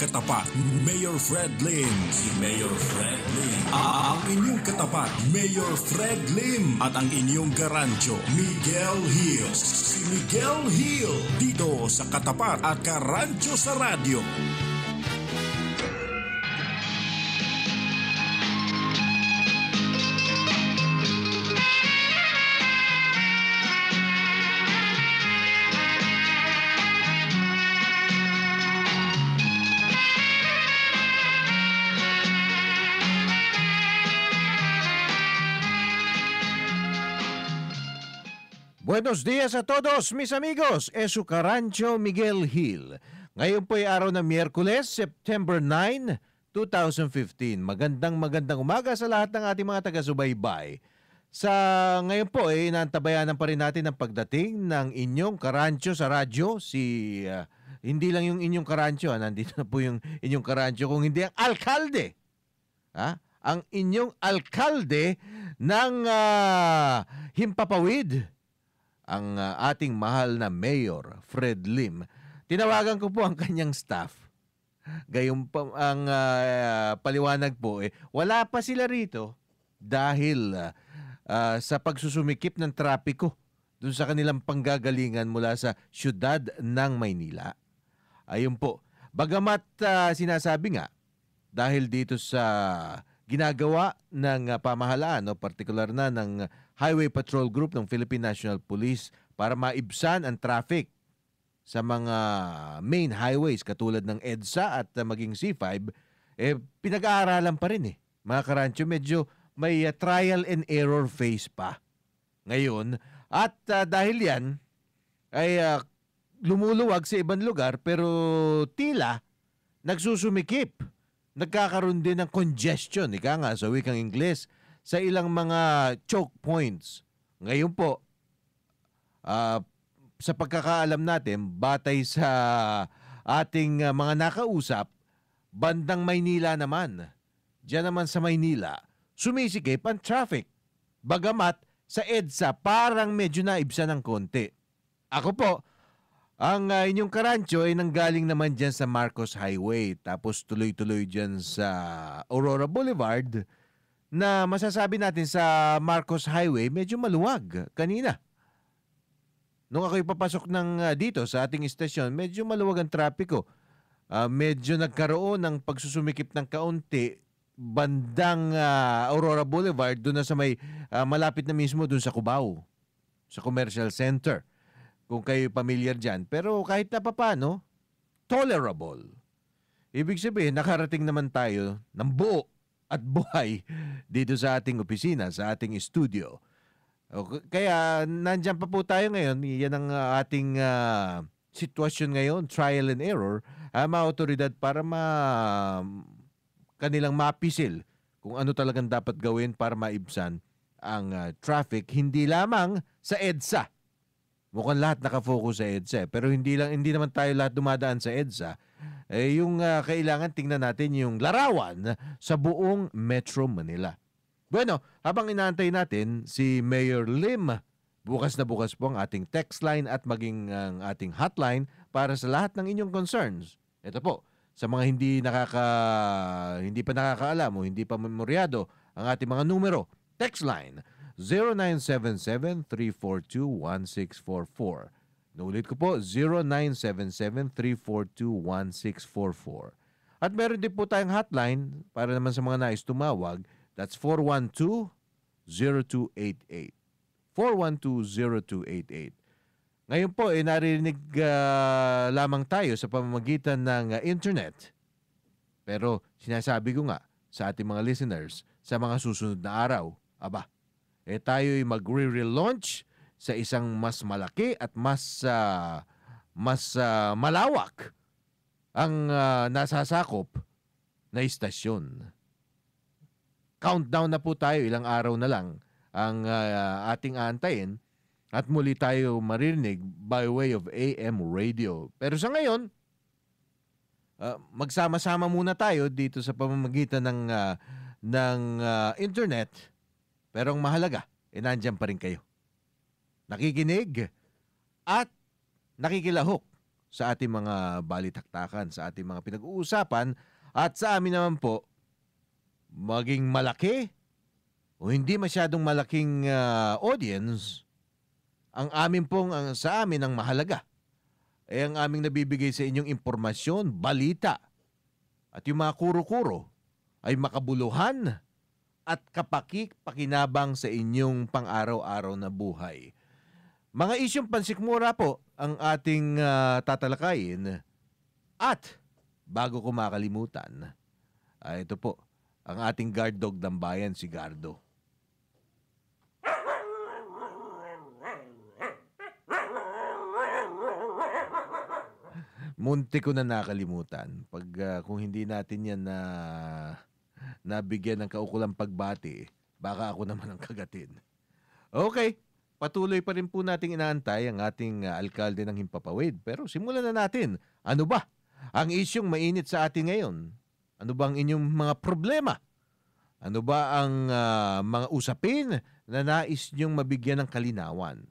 katapat, Mayor Fred Lim. Si Mayor Fred Lim. Ang inyong katapat, Mayor Fred Lim. At ang inyong garancho, Miguel Hill. Si Miguel Hill. Dito sa Katapat at Karancho sa Radyo. Buenos días a todos, mis amigos. Es su Karancho Miguel Hill. Ngayon po ay araw ng Miyerkules, September 9, 2015. Magandang umaga sa lahat ng ating mga taga-subaybay. Sa ngayon po ay nantabayanan pa rin natin ang pagdating ng inyong Karancho sa radyo. Hindi lang yung inyong Karancho, nandito na po yung inyong Karancho, kung hindi ang alkalde. Ang inyong alkalde ng Himpapawid. Ang ating mahal na Mayor Fred Lim. Tinawagan ko po ang kanyang staff. Gayong ang paliwanag po, wala pa sila rito dahil sa pagsusumikip ng trapiko dun sa kanilang panggagalingan mula sa siyudad ng Maynila. Ayun po. Bagamat sinasabi nga, dahil dito sa ginagawa ng pamahalaan, partikular na ng Highway Patrol Group ng Philippine National Police para maibsan ang traffic sa mga main highways katulad ng EDSA at maging C5, pinag-aaralan pa rin mga karancho, medyo may trial and error phase pa ngayon. At dahil yan ay lumuluwag sa ibang lugar, pero tila nagsusumikip. Nagkakaroon din ng congestion, ika nga sa wikang Ingles, sa ilang mga choke points. Ngayon po, sa pagkakaalam natin, batay sa ating mga nakausap, bandang Maynila naman, diyan naman sa Maynila, sumisikip ang traffic. Bagamat sa EDSA, parang medyo naibsa ng konti. Ako po, ang inyong karancho ay nanggaling naman dyan sa Marcos Highway, tapos tuloy-tuloy dyan sa Aurora Boulevard, na masasabi natin sa Marcos Highway medyo maluwag kanina. Nung ako'y papasok dito sa ating istasyon, medyo maluwag ang trapiko. Medyo nagkaroon ng pagsusumikip ng kaunti bandang Aurora Boulevard, doon na sa may malapit na mismo doon sa Cubao, sa Commercial Center. Kung kayo pamilyar dyan. Pero kahit na papano, tolerable. Ibig sabihin, nakarating naman tayo ng buo at buhay dito sa ating opisina, sa ating studio. Kaya nandyan pa po tayo ngayon. Yan ang ating sitwasyon ngayon, trial and error, mga otoridad para kanilang mapisil kung ano talagang dapat gawin para maibsan ang traffic, hindi lamang sa EDSA. Mukhang lahat nakafocus sa EDSA. Pero hindi naman tayo lahat dumadaan sa EDSA. Yung kailangan tingnan natin yung larawan sa buong Metro Manila. Bueno, habang inaantay natin si Mayor Lim, bukas na bukas po ang ating text line at maging ang ating hotline para sa lahat ng inyong concerns. Ito po, sa mga hindi pa nakakaalam o hindi pa memoryado ang ating mga numero, text line 0977-342-1644. Naulit ko po, 0977-342-1644. At meron din po tayong hotline para naman sa mga nais tumawag. That's 412-0288. 412-0288. Ngayon po, narinig lamang tayo sa pamamagitan ng internet. Pero sinasabi ko nga sa ating mga listeners, sa mga susunod na araw, tayo'y magre-relaunch sa isang mas malaki at mas malawak ang nasasakop na istasyon. Countdown na po tayo, ilang araw na lang ang ating aantayin at muli tayo maririnig by way of AM radio. Pero sa ngayon, magsama-sama muna tayo dito sa pamamagitan ng internet. Pero ang mahalaga, nandiyan pa rin kayo. Nakikinig at nakikilahok sa ating mga balitaktakan, sa ating mga pinag-uusapan. At sa amin naman po, maging malaki o hindi masyadong malaking audience, sa amin ang mahalaga ay ang aming nabibigay sa inyong impormasyon, balita, at yung mga kuro-kuro ay makabuluhan at pakinabang sa inyong pang-araw-araw na buhay. Mga isyong pansikmura po ang ating tatalakayin. At bago ko makalimutan, ito po, ang ating guard dog ng bayan, si Gardo. Munti ko na nakalimutan. Kung hindi natin yan nabigyan ng kaukulang pagbati, baka ako naman ang kagatin. Okay, patuloy pa rin po nating inaantay ang ating alkalde ng Himpapawid. Pero simulan na natin. Ano ba ang isyong mainit sa atin ngayon? Ano ba ang inyong mga problema? Ano ba ang mga usapin na nais niyong mabigyan ng kalinawan?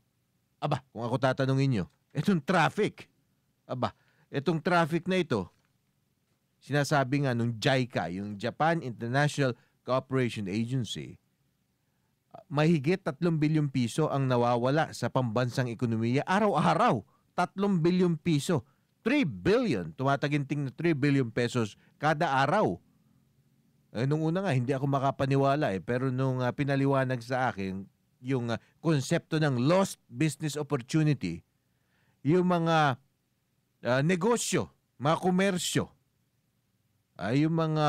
Aba, kung ako tatanungin nyo, itong traffic. Aba, itong traffic na ito, sinasabi nga nung JICA, yung Japan International Cooperation Agency, mahigit 3 bilyong piso ang nawawala sa pambansang ekonomiya araw-araw. 3 bilyong piso. 3 billion. Tumataginting na 3 billion pesos kada araw. Nung una nga, hindi ako makapaniwala pero nung pinaliwanag sa akin yung konsepto ng lost business opportunity, yung mga negosyo, mga komersyo, yung mga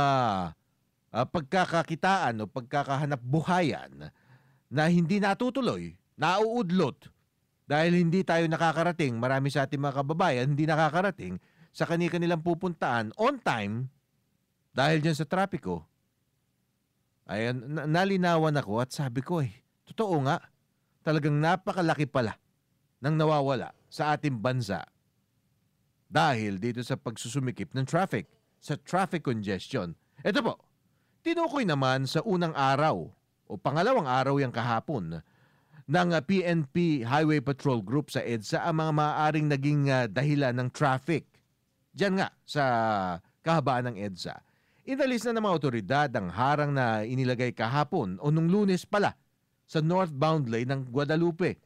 pagkakakitaan o pagkakahanap buhayan na hindi natutuloy, nauudlot dahil hindi tayo nakakarating, marami sa ating mga kababayan hindi nakakarating sa kanilang pupuntaan on time dahil dyan sa trapiko. Ay, nalinawan ako at sabi ko totoo nga, talagang napakalaki pala ng nawawala sa ating bansa dahil dito sa pagsusumikip ng traffic, sa traffic congestion. Ito po, tinukoy naman sa unang araw o pangalawang araw yung kahapon ng PNP Highway Patrol Group sa EDSA ang mga maaaring naging dahilan ng traffic. Diyan nga sa kahabaan ng EDSA. Inalis na ng mga otoridad ang harang na inilagay kahapon o nung Lunes pala sa northbound lane ng Guadalupe.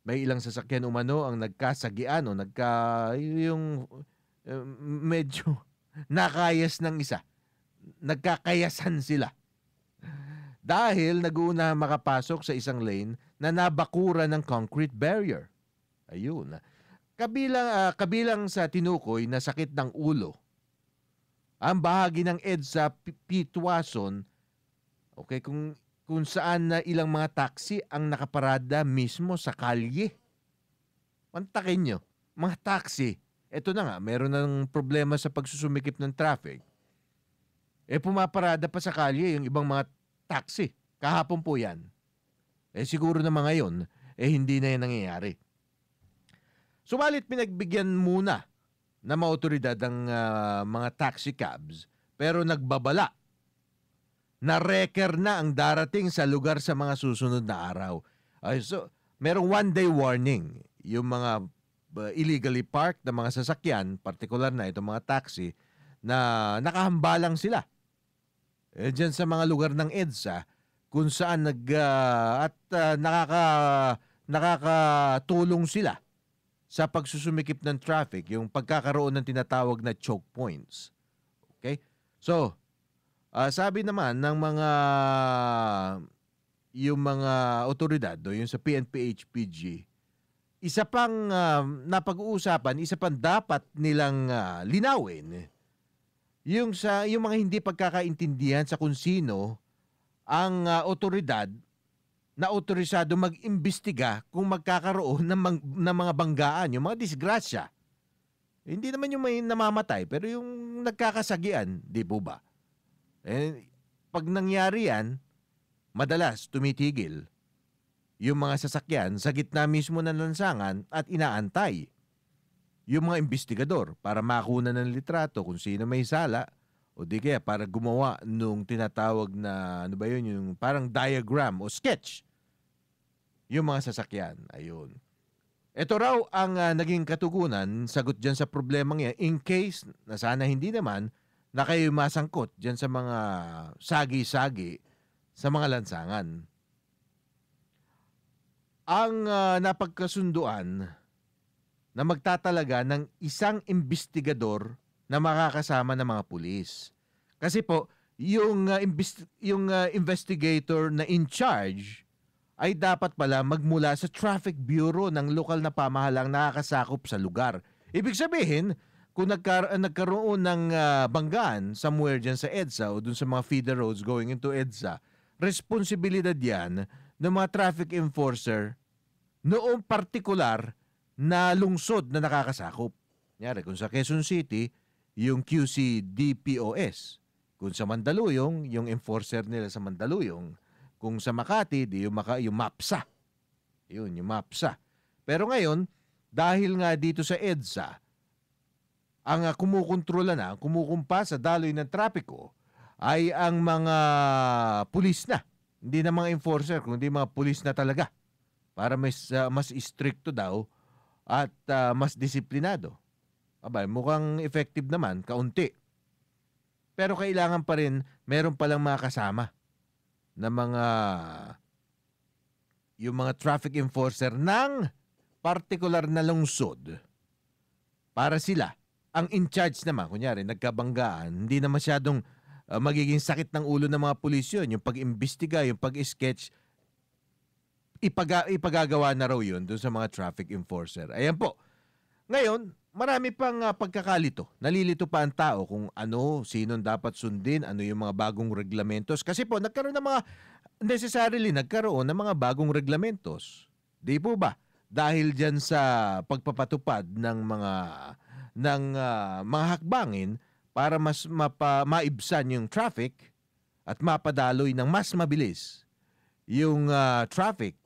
May ilang sasakyan umano ang nagkasagian o medyo nakayas ng isa. Nagkakayasan sila. Dahil nag-uuna makapasok sa isang lane na nabakura ng concrete barrier. Ayun. Kabilang sa tinukoy na sakit ng ulo, ang bahagi ng EDSA Pitwason, okay, kung saan na ilang mga taxi ang nakaparada mismo sa kalye. Mantakin nyo, mga taxi, eto na nga, meron ng problema sa pagsusumikip ng traffic. Pumaparada pa sa kalye yung ibang mga taxi. Kahapon po yan. Siguro na mga yon, hindi na yan nangyayari. Subalit pinagbigyan muna na mga otoridad ang mga taxi cabs, pero nagbabala na wrecker na ang darating sa lugar sa mga susunod na araw. So, merong one-day warning. Yung mga illegally parked na mga sasakyan, partikular na itong mga taxi, na nakahambalang sila. Diyan sa mga lugar ng EDSA, kung saan nakakatulong sila sa pagsusumikip ng traffic, yung pagkakaroon ng tinatawag na choke points. Okay? So, sabi naman ng yung mga otoridad, yung sa PNP-HPG, isa pang napag-uusapan, isa pang dapat nilang linawin, yung mga hindi pagkakaintindihan sa kung sino ang otoridad na otorisado mag-imbestiga kung magkakaroon ng mga banggaan, yung mga disgrasya. Hindi naman yung may namamatay, pero yung nagkakasagian, di po ba? Pag nangyari yan, madalas tumitigil yung mga sasakyan sa gitna mismo ng lansangan at inaantay yung mga investigador para makuna ng litrato kung sino may sala o di kaya para gumawa nung tinatawag na, ano ba yun, yung parang diagram o sketch yung mga sasakyan. Ayun. Ito raw ang naging katugunan, sagot dyan sa problemang yan, in case na sana hindi naman na kayo masangkot dyan sa mga sagi-sagi sa mga lansangan. Ang napagkasunduan na magtatalaga ng isang investigador na makakasama ng mga pulis. Kasi po, yung investigator na in charge ay dapat pala magmula sa Traffic Bureau ng lokal na pamahalang nakakasakop sa lugar. Ibig sabihin, kung nagkaroon ng banggaan somewhere dyan sa EDSA o dun sa mga feeder roads going into EDSA, responsibilidad yan ng mga traffic enforcer noong partikular na lungsod na nakakasakop. Nyari, kung sa Quezon City, yung QCDPOS. Kung sa Mandaluyong, yung enforcer nila sa Mandaluyong. Kung sa Makati, yung MAPSA. Yun, yung MAPSA. Pero ngayon, dahil nga dito sa EDSA, ang kumukontrola na, kumukumpa sa daloy ng trapiko ay ang mga pulis na. Hindi na mga enforcer, kundi mga pulis na talaga. Para mas stricto daw at mas disiplinado. Aba, mukhang effective naman, kaunti. Pero kailangan pa rin, meron palang mga kasama na yung mga traffic enforcer ng partikular na lungsod para sila ang in charge naman. Kunyari, nagkabanggaan, hindi na masyadong magiging sakit ng ulo ng mga pulis yun. Yung pag-imbestiga, yung pag-sketch, ipagagawa na raw yun dun sa mga traffic enforcer. Ayan po. Ngayon, marami pang pagkakalito. Nalilito pa ang tao kung sino dapat sundin, ano yung mga bagong reglamentos. Kasi po, nagkaroon ng mga bagong reglamentos. Di po ba? Dahil dyan sa pagpapatupad ng mga hakbangin para mas maibsan yung traffic at mapadaloy ng mas mabilis yung traffic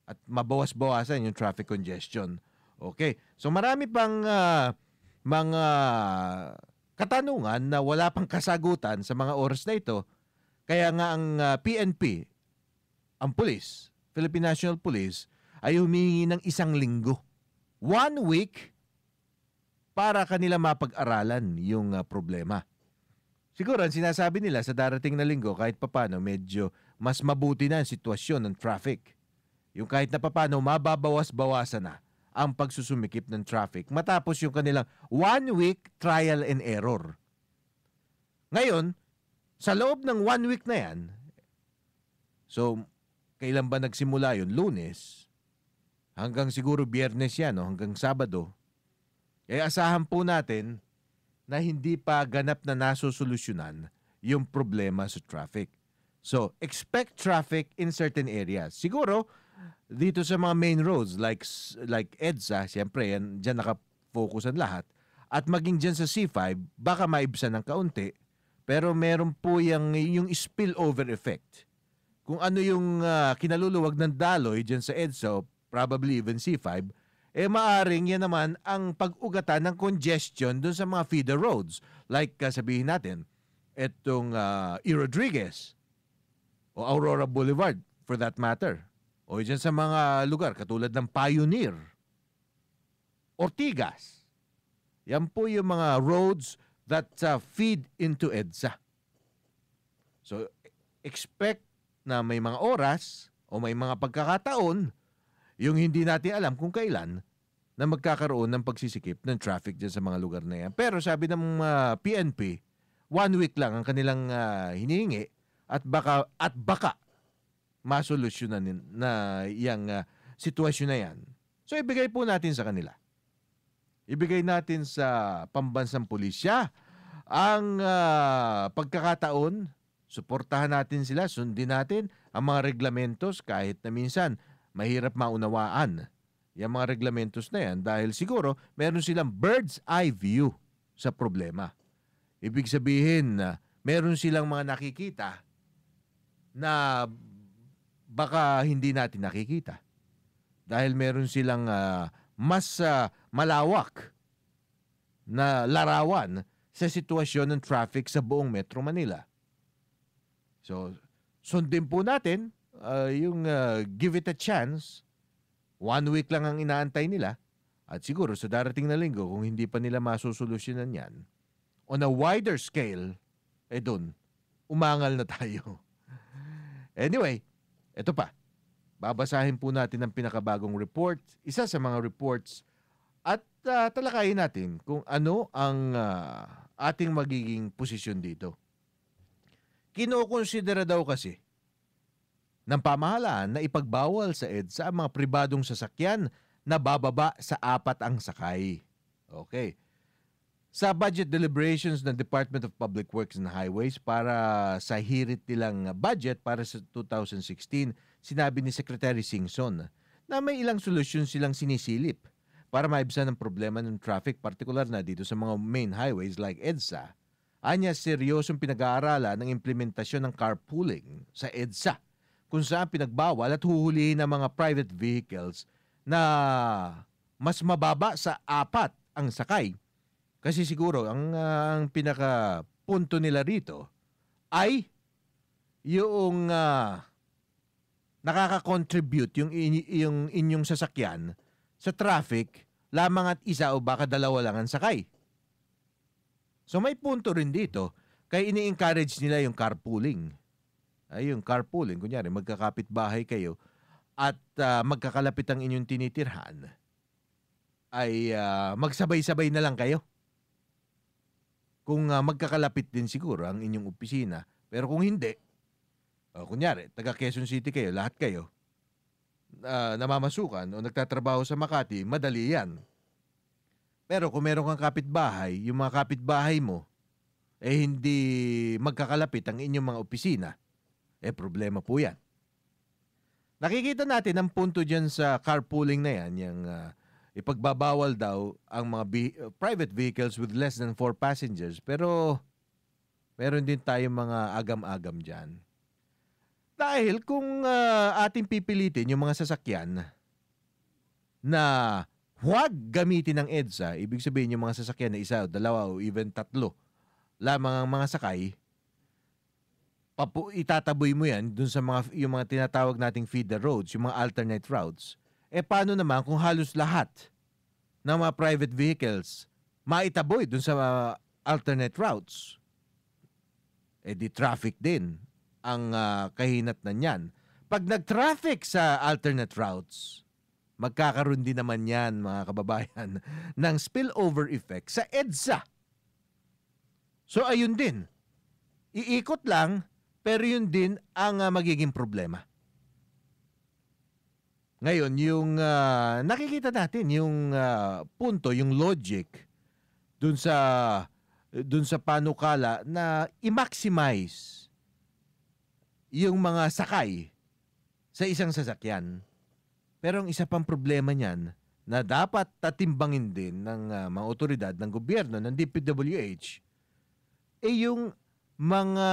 at mabawas-bawasan yung traffic congestion. Okay. So marami pang mga katanungan na wala pang kasagutan sa mga oras na ito. Kaya nga ang PNP, ang police, Philippine National Police, ay humingi ng 1 linggo. 1 week para kanila mapag-aralan yung problema. Siguro ang sinasabi nila sa darating na linggo kahit papano medyo mas mabuti na ang sitwasyon ng traffic. Yung kahit na papano mababawas-bawasan na ang pagsusumikip ng traffic matapos yung kanilang 1 week trial and error. Ngayon, sa loob ng 1 week na yan, so kailan ba nagsimula yun? Lunes, hanggang siguro Biyernes yan, hanggang Sabado, asahan po natin na hindi pa ganap na nasosolusyonan yung problema sa traffic. So, expect traffic in certain areas. Siguro, dito sa mga main roads like EDSA, siyempre, dyan nakafocus ang lahat. At maging dyan sa C5, baka maibsan ng kaunti. Pero meron po yung spillover effect. Kung ano yung kinaluluwag ng daloy dyan sa EDSA, probably even C5, maaring yan naman ang pag-ugatan ng congestion dun sa mga feeder roads. Like sabihin natin, etong E. Rodriguez o Aurora Boulevard for that matter. O dyan sa mga lugar katulad ng Pioneer, Ortigas. Yan po yung mga roads that feed into EDSA. So, expect na may mga oras o may mga pagkakataon yung hindi natin alam kung kailan na magkakaroon ng pagsisikip ng traffic dyan sa mga lugar na yan. Pero sabi ng PNP, 1 week lang ang kanilang hinihingi at baka masolusyonan na yung sitwasyon na yan. So ibigay po natin sa kanila. Ibigay natin sa pambansang pulisya ang pagkakataon, suportahan natin sila, sundin natin ang mga reglamentos kahit na minsan mahirap maunawaan yung mga reglamentos na yan dahil siguro meron silang bird's eye view sa problema. Ibig sabihin na meron silang mga nakikita na baka hindi natin nakikita. Dahil meron silang mas malawak na larawan sa sitwasyon ng traffic sa buong Metro Manila. So, sundin po natin yung give it a chance. 1 week lang ang inaantay nila at siguro sa darating na linggo kung hindi pa nila masusolusyonan yan, on a wider scale, dun, umangal na tayo. Anyway, eto pa. Babasahin po natin ang pinakabagong report, isa sa mga reports, at talakayin natin kung ano ang ating magiging posisyon dito. Kinokonsidera daw kasi ng pamahalaan na ipagbawal sa EDSA ang mga pribadong sasakyan na bababa sa 4 ang sakay. Okay. Sa budget deliberations ng Department of Public Works and Highways para sa hirit nilang budget para sa 2016, sinabi ni Secretary Singson na may ilang solusyon silang sinisilip para maibsan ang problema ng traffic, partikular na dito sa mga main highways like EDSA. Anya, seryosong pinag-aaralan ng implementasyon ng carpooling sa EDSA, kung saan pinagbawal at huhulihin ng mga private vehicles na mas mababa sa 4 ang sakay. Kasi siguro ang pinaka-punto nila rito ay yung nakaka-contribute yung inyong sasakyan sa traffic lamang at isa o baka dalawa lang ang sakay. So may punto rin dito kaya ini-encourage nila yung carpooling. Ay yung carpooling, kunyari magkakapit bahay kayo at magkakalapit ang inyong tinitirhan ay magsabay-sabay na lang kayo. Kung magkakalapit din siguro ang inyong opisina. Pero kung hindi, kunyari, taga Quezon City kayo, lahat kayo, namamasukan o nagtatrabaho sa Makati, madali yan. Pero kung meron kang kapitbahay, yung mga kapitbahay mo, hindi magkakalapit ang inyong mga opisina, problema po yan. Nakikita natin ang punto dyan sa carpooling na yan, yung ipagbabawal daw ang mga private vehicles with less than 4 passengers. Pero meron din tayong mga agam-agam dyan. Dahil kung ating pipilitin yung mga sasakyan na huwag gamitin ng EDSA, ibig sabihin yung mga sasakyan na isa o dalawa o even 3 lamang ang mga sakay, itataboy mo yan dun sa yung mga tinatawag nating feeder roads, yung mga alternate routes. Paano naman kung halos lahat ng mga private vehicles maitaboy dun sa alternate routes? Di traffic din ang kahinatnan yan. Pag nag-traffic sa alternate routes, magkakaroon din naman yan, mga kababayan, ng spillover effect sa EDSA. So ayun din. Iikot lang, pero yun din ang magiging problema. Ngayon, yung nakikita natin, yung punto, yung logic dun sa panukala na i-maximize yung mga sakay sa isang sasakyan. Pero ang isa pang problema niyan na dapat tatimbangin din ng mga otoridad ng gobyerno, ng DPWH, yung mga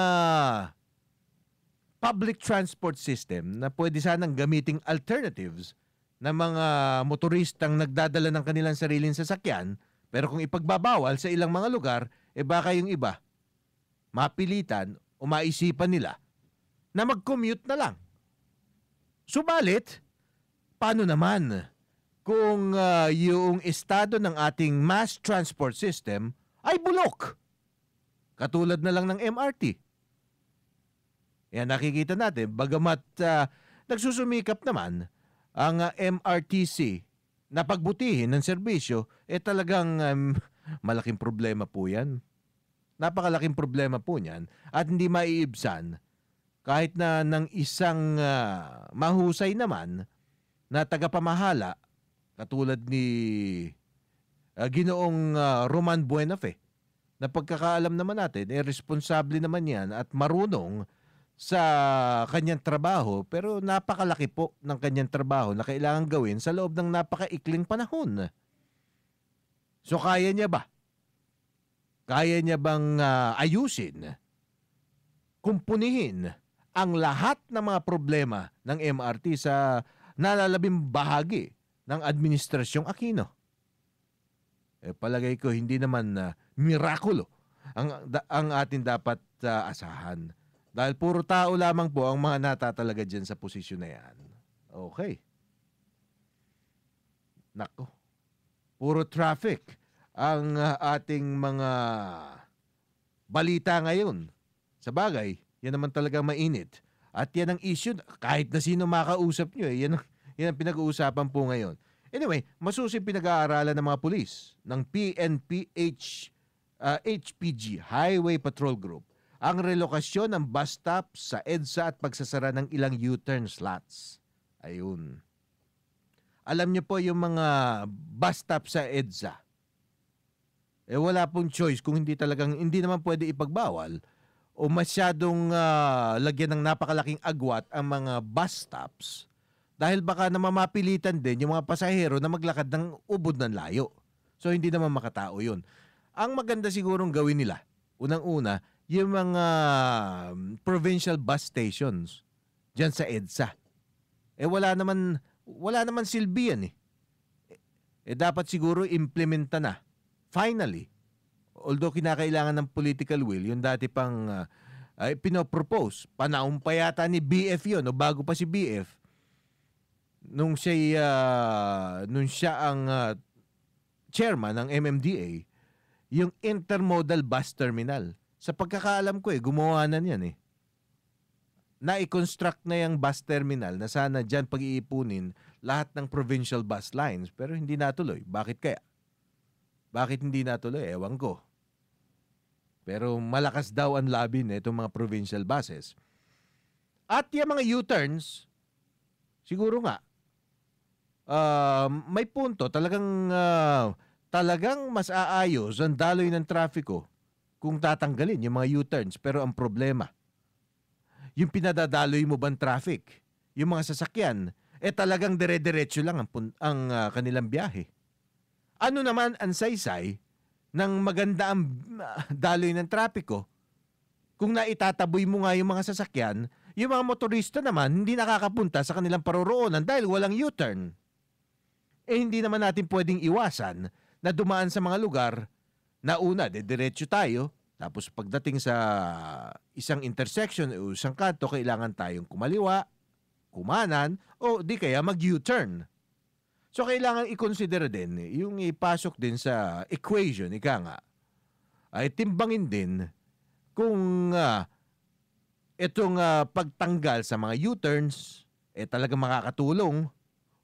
public transport system na pwede sanang gamiting alternatives ng mga motoristang nagdadala ng kanilang sariling sasakyan, pero kung ipagbabawal sa ilang mga lugar, baka yung iba mapilitan o maisipan nila na mag-commute na lang. Subalit, paano naman kung yung estado ng ating mass transport system ay bulok? Katulad na lang ng MRT. Yan, nakikita natin, bagamat nagsusumikap naman ang MRTC na pagbutihin ng serbisyo, talagang malaking problema po yan. Napakalaking problema po niyan at hindi maiibsan kahit na ng isang mahusay naman na tagapamahala katulad ni Ginoong Roman Buenafe, na pagkakaalam naman natin, responsable naman yan at marunong sa kanyang trabaho, pero napakalaki po ng kanyang trabaho na kailangan gawin sa loob ng napakaikling panahon. So kaya niya ba? Kaya niya bang ayusin, kumpunihin ang lahat ng mga problema ng MRT sa nalalabing bahagi ng Administrasyong Aquino? Palagay ko hindi naman mirakulo ang atin dapat asahan. Dahil puro tao lamang po ang mga natatalaga dyan sa posisyon na yan. Okay. Nako, puro traffic ang ating mga balita ngayon. Sa bagay, yan naman talagang mainit. At yan ang issue, kahit na sino makausap nyo, yan ang pinag-uusapan po ngayon. Anyway, masusing pinag-aaralan ng mga pulis ng PNPH HPG, Highway Patrol Group, ang relokasyon ng bus stop sa EDSA at pagsasara ng ilang U-turn slots. Ayun. Alam niyo po yung mga bus stop sa EDSA, wala pong choice kung hindi naman pwede ipagbawal o masyadong lagyan ng napakalaking agwat ang mga bus stops dahil baka na mamapilitan din yung mga pasahero na maglakad ng ubod ng layo. So hindi naman makatao yun. Ang maganda sigurong gawin nila, unang-una, yung mga provincial bus stations dyan sa EDSA. Wala naman silbi yan eh. Dapat siguro implementa na. Finally, although kinakailangan ng political will, yung dati pang pinopropose, panahon pa yata ni BF yun, o bago pa si BF, nung siya ang chairman ng MMDA, yung intermodal bus terminal. Sa pagkakaalam ko gumawa na niyan Na-construct na yung bus terminal na sana dyan pag-iipunin lahat ng provincial bus lines, pero hindi natuloy. Bakit kaya? Bakit hindi natuloy? Ewan ko. Pero malakas daw ang labi na itong mga provincial buses. At yung mga U-turns, siguro nga, may punto. Talagang mas aayos ang daloy ng trafiko kung tatanggalin yung mga U-turns. Pero ang problema, yung pinadadaloy mo bang traffic, yung mga sasakyan, talagang dire-diretso lang ang kanilang biyahe. Ano naman ang saysay ng maganda ang daloy ng trapiko kung naitataboy mo nga yung mga sasakyan, yung mga motorista naman hindi nakakapunta sa kanilang paroroonan dahil walang U-turn. Hindi naman natin pwedeng iwasan na dumaan sa mga lugar na una, diretso tayo, tapos pagdating sa isang intersection o isang kanto, kailangan tayong kumaliwa, kumanan, o di kaya mag-U-turn. So, kailangan i-consider din, yung ipasok din sa equation, ika nga, ay timbangin din kung itong pagtanggal sa mga U-turns talagang makakatulong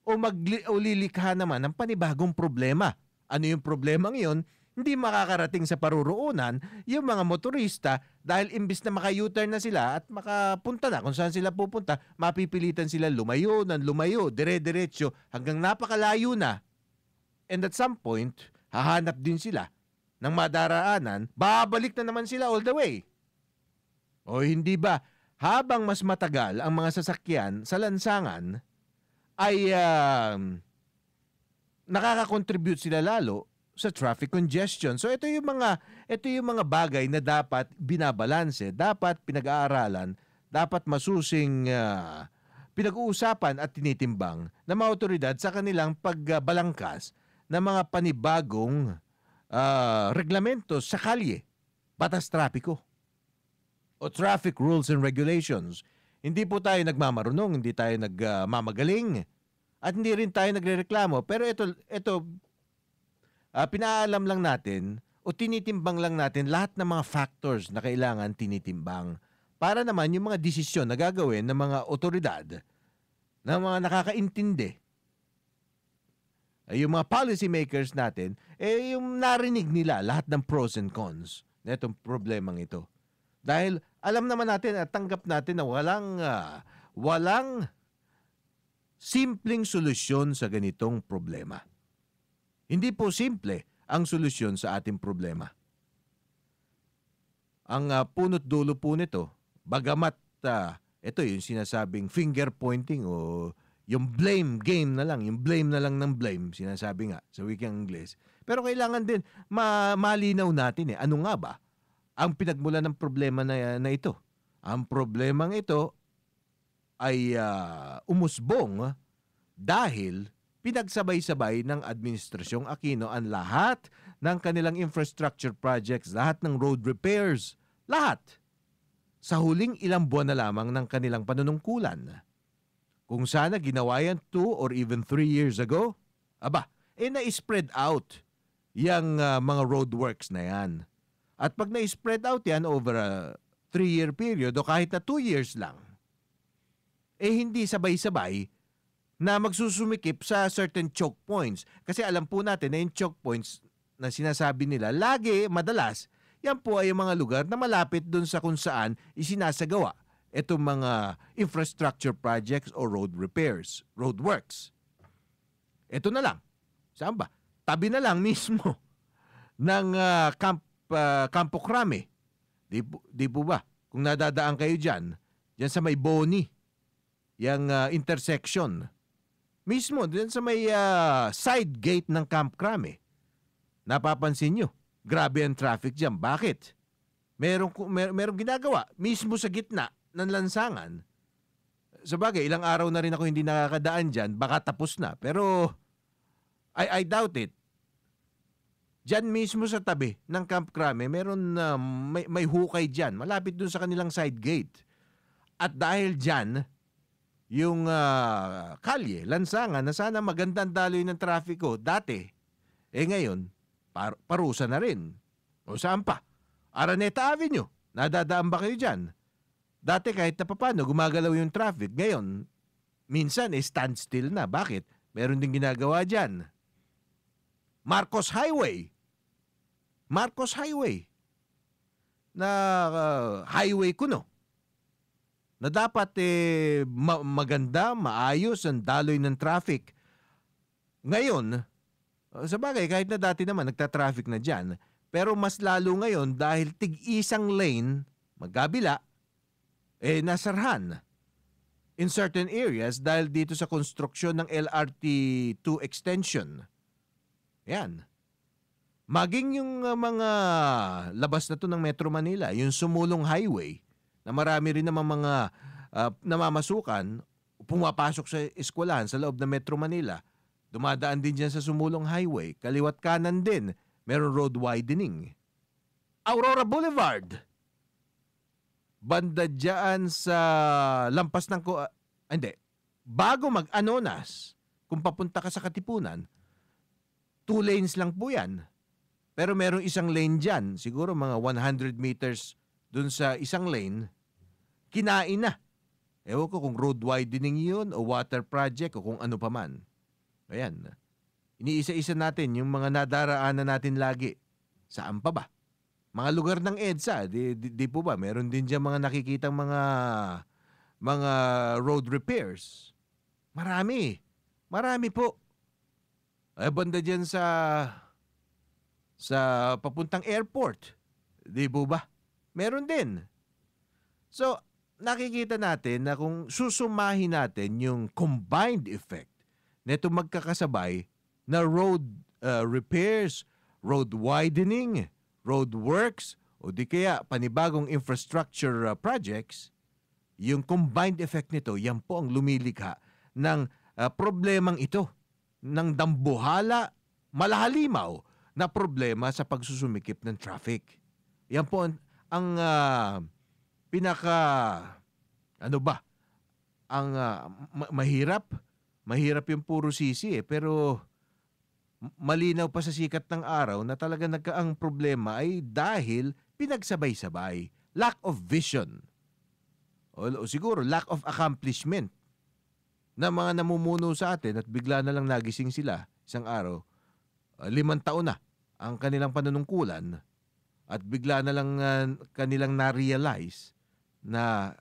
o lilikha naman ng panibagong problema. Ano yung problema ngayon? Hindi makakarating sa paruroonan yung mga motorista dahil imbis na maka-U-turn na sila at makapunta na kung saan sila pupunta, mapipilitan sila lumayo, dire-diretso hanggang napakalayo na. And at some point, hahanap din sila ng madaraanan, babalik na naman sila all the way. O hindi ba, habang mas matagal ang mga sasakyan sa lansangan, ay nakaka-contribute sila lalo sa traffic congestion. So ito yung mga bagay na dapat binabalanse, dapat pinag-aaralan, dapat masusing pinag-uusapan at tinitimbang ng mga otoridad sa kanilang pagbalangkas ng mga panibagong reglamento sa kalye, batas trapiko o traffic rules and regulations. Hindi po tayo nagmamarunong, hindi tayo nagmamagaling, at hindi rin tayo nagrereklamo. Pero ito pinaalam lang natin o tinitimbang lang natin lahat ng mga factors na kailangan tinitimbang para naman yung mga desisyon na gagawin ng mga otoridad, ng mga nakakaintindi, yung mga policy makers natin, yung narinig nila lahat ng pros and cons na itong problemang ito. Dahil alam naman natin at tanggap natin na walang simpleng solusyon sa ganitong problema. Hindi po simple ang solusyon sa ating problema. Ang punot dulo po nito, bagamat ito yung sinasabing finger pointing o yung blame game na lang, yung blame na lang ng blame, sinasabi nga sa wikang Ingles. Pero kailangan din malinaw natin ano nga ba ang pinagmulan ng problema na ito. Ang problemang ito ay umusbong dahil pinagsabay-sabay ng Administrasyong Aquino ang lahat ng kanilang infrastructure projects, lahat ng road repairs, lahat sa huling ilang buwan na lamang ng kanilang panunungkulan. Kung sana ginawa yan 2 or even 3 years ago, na-spread out yung mga roadworks na yan. At pag na-spread out yan over a 3-year period o kahit na 2 years lang, hindi sabay-sabay na magsusumikip sa certain choke points. Kasi alam po natin na yung choke points na sinasabi nila, lagi, madalas, yan po ay mga lugar na malapit dun sa kung saan isinasagawa itong mga infrastructure projects o road repairs, road works. Ito na lang. Saan ba? Tabi na lang mismo ng Campo Crame. Di po ba? Kung nadadaan kayo dyan sa may Boni, yung intersection, mismo dyan sa may side gate ng Camp Crame, napapansin nyo, grabe ang traffic dyan. Bakit? Merong ginagawa mismo sa gitna ng lansangan. Sabagay, ilang araw na rin ako hindi nakakadaan dyan, baka tapos na. Pero I doubt it. Diyan mismo sa tabi ng Camp Crame, meron may hukay diyan, malapit dun sa kanilang side gate. At dahil diyan, yung kalye, lansangan, na sana magandang daloy ng trafiko dati, ngayon, parusa na rin. O saan pa? Araneta Avenue, nadadaan ba kayo diyan? Dati kahit na papano, gumagalaw yung traffic. Ngayon, minsan standstill na. Bakit? Meron din ginagawa diyan. Marcos Highway na highway kuno na dapat maganda, maayos ang daloy ng traffic. Ngayon, sabagay kahit na dati naman nagta-traffic na diyan, pero mas lalo ngayon dahil tig-isang lane magkabila nasarhan in certain areas dahil dito sa konstruksyon ng LRT2 extension. Yan. Maging yung mga labas na to ng Metro Manila, yung Sumulong Highway, na marami rin naman mga namamasukan, pumapasok sa eskwelahan sa loob ng Metro Manila, dumadaan din dyan sa Sumulong Highway, kaliwat kanan din, meron road widening. Aurora Boulevard, banda dyan sa lampas ng... bago mag-Anonas, kung papunta ka sa Katipunan, 2 lanes lang po yan. Pero merong isang lane dyan, siguro mga 100 meters dun sa isang lane, kinain na. Ewan ko kung road widening yun o water project o kung ano pa man. Ayan. Iniisa-isa natin yung mga nadaraanan natin lagi. Saan pa ba? Mga lugar ng EDSA, di po ba? Meron din dyan mga nakikitang mga road repairs. Marami. Marami po. Banda dyan sa papuntang airport. Di po ba? Meron din. So, nakikita natin na kung susumahin natin yung combined effect nito magkakasabay na road repairs, road widening, road works, o di kaya panibagong infrastructure projects, yung combined effect nito, yan po ang lumilikha ng problemang ito, ng dambuhala, malahalimaw na problema sa pagsusumikip ng traffic. Yan po ang mahirap yung puro sisi pero malinaw pa sa sikat ng araw na talaga ang problema ay dahil pinagsabay-sabay, lack of vision o siguro lack of accomplishment na mga namumuno sa atin at bigla na lang nagising sila isang araw, 5 taon na ang kanilang panunungkulan at bigla na lang kanilang na-realize na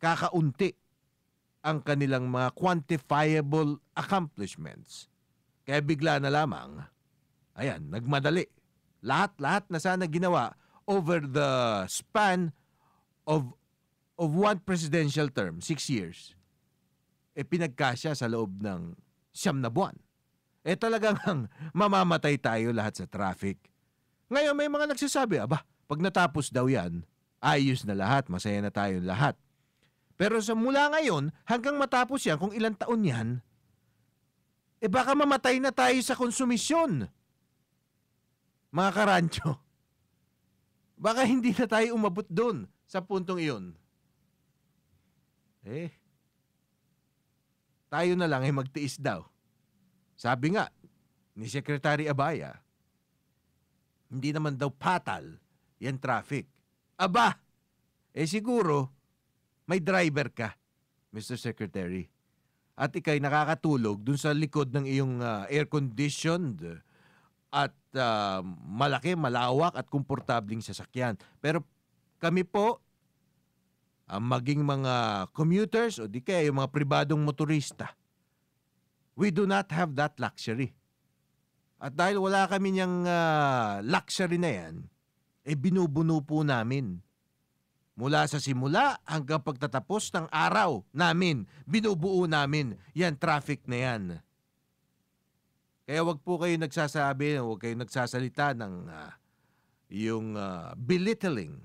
kakaunti ang kanilang mga quantifiable accomplishments. Kaya bigla na lamang, nagmadali. Lahat na sana ginawa over the span of one presidential term, 6 years, pinagkasya sa loob ng 9 na buwan. Talagang mamamatay tayo lahat sa traffic. Ngayon may mga nagsasabi, pag natapos daw yan, ayos na lahat, masaya na tayo lahat. Pero mula ngayon, hanggang matapos yan, kung ilang taon yan, baka mamatay na tayo sa konsumisyon. Mga karancho. Baka hindi na tayo umabot doon sa puntong iyon. Tayo na lang ay magtiis daw. Sabi nga ni Secretary Abaya, hindi naman daw patal yan traffic. Aba, siguro may driver ka, Mr. Secretary. At ikay nakakatulog dun sa likod ng iyong air-conditioned at malaki, malawak at komportabling sasakyan. Pero kami po, maging mga commuters o di kaya yung mga pribadong motorista, we do not have that luxury. At dahil wala kami niyang luxury na yan, binubuno po namin. Mula sa simula hanggang pagtatapos ng araw namin, binubuo namin yan traffic na yan. Kaya wag po kayo nagsasabi, wag kayo nagsasalita ng yung belittling.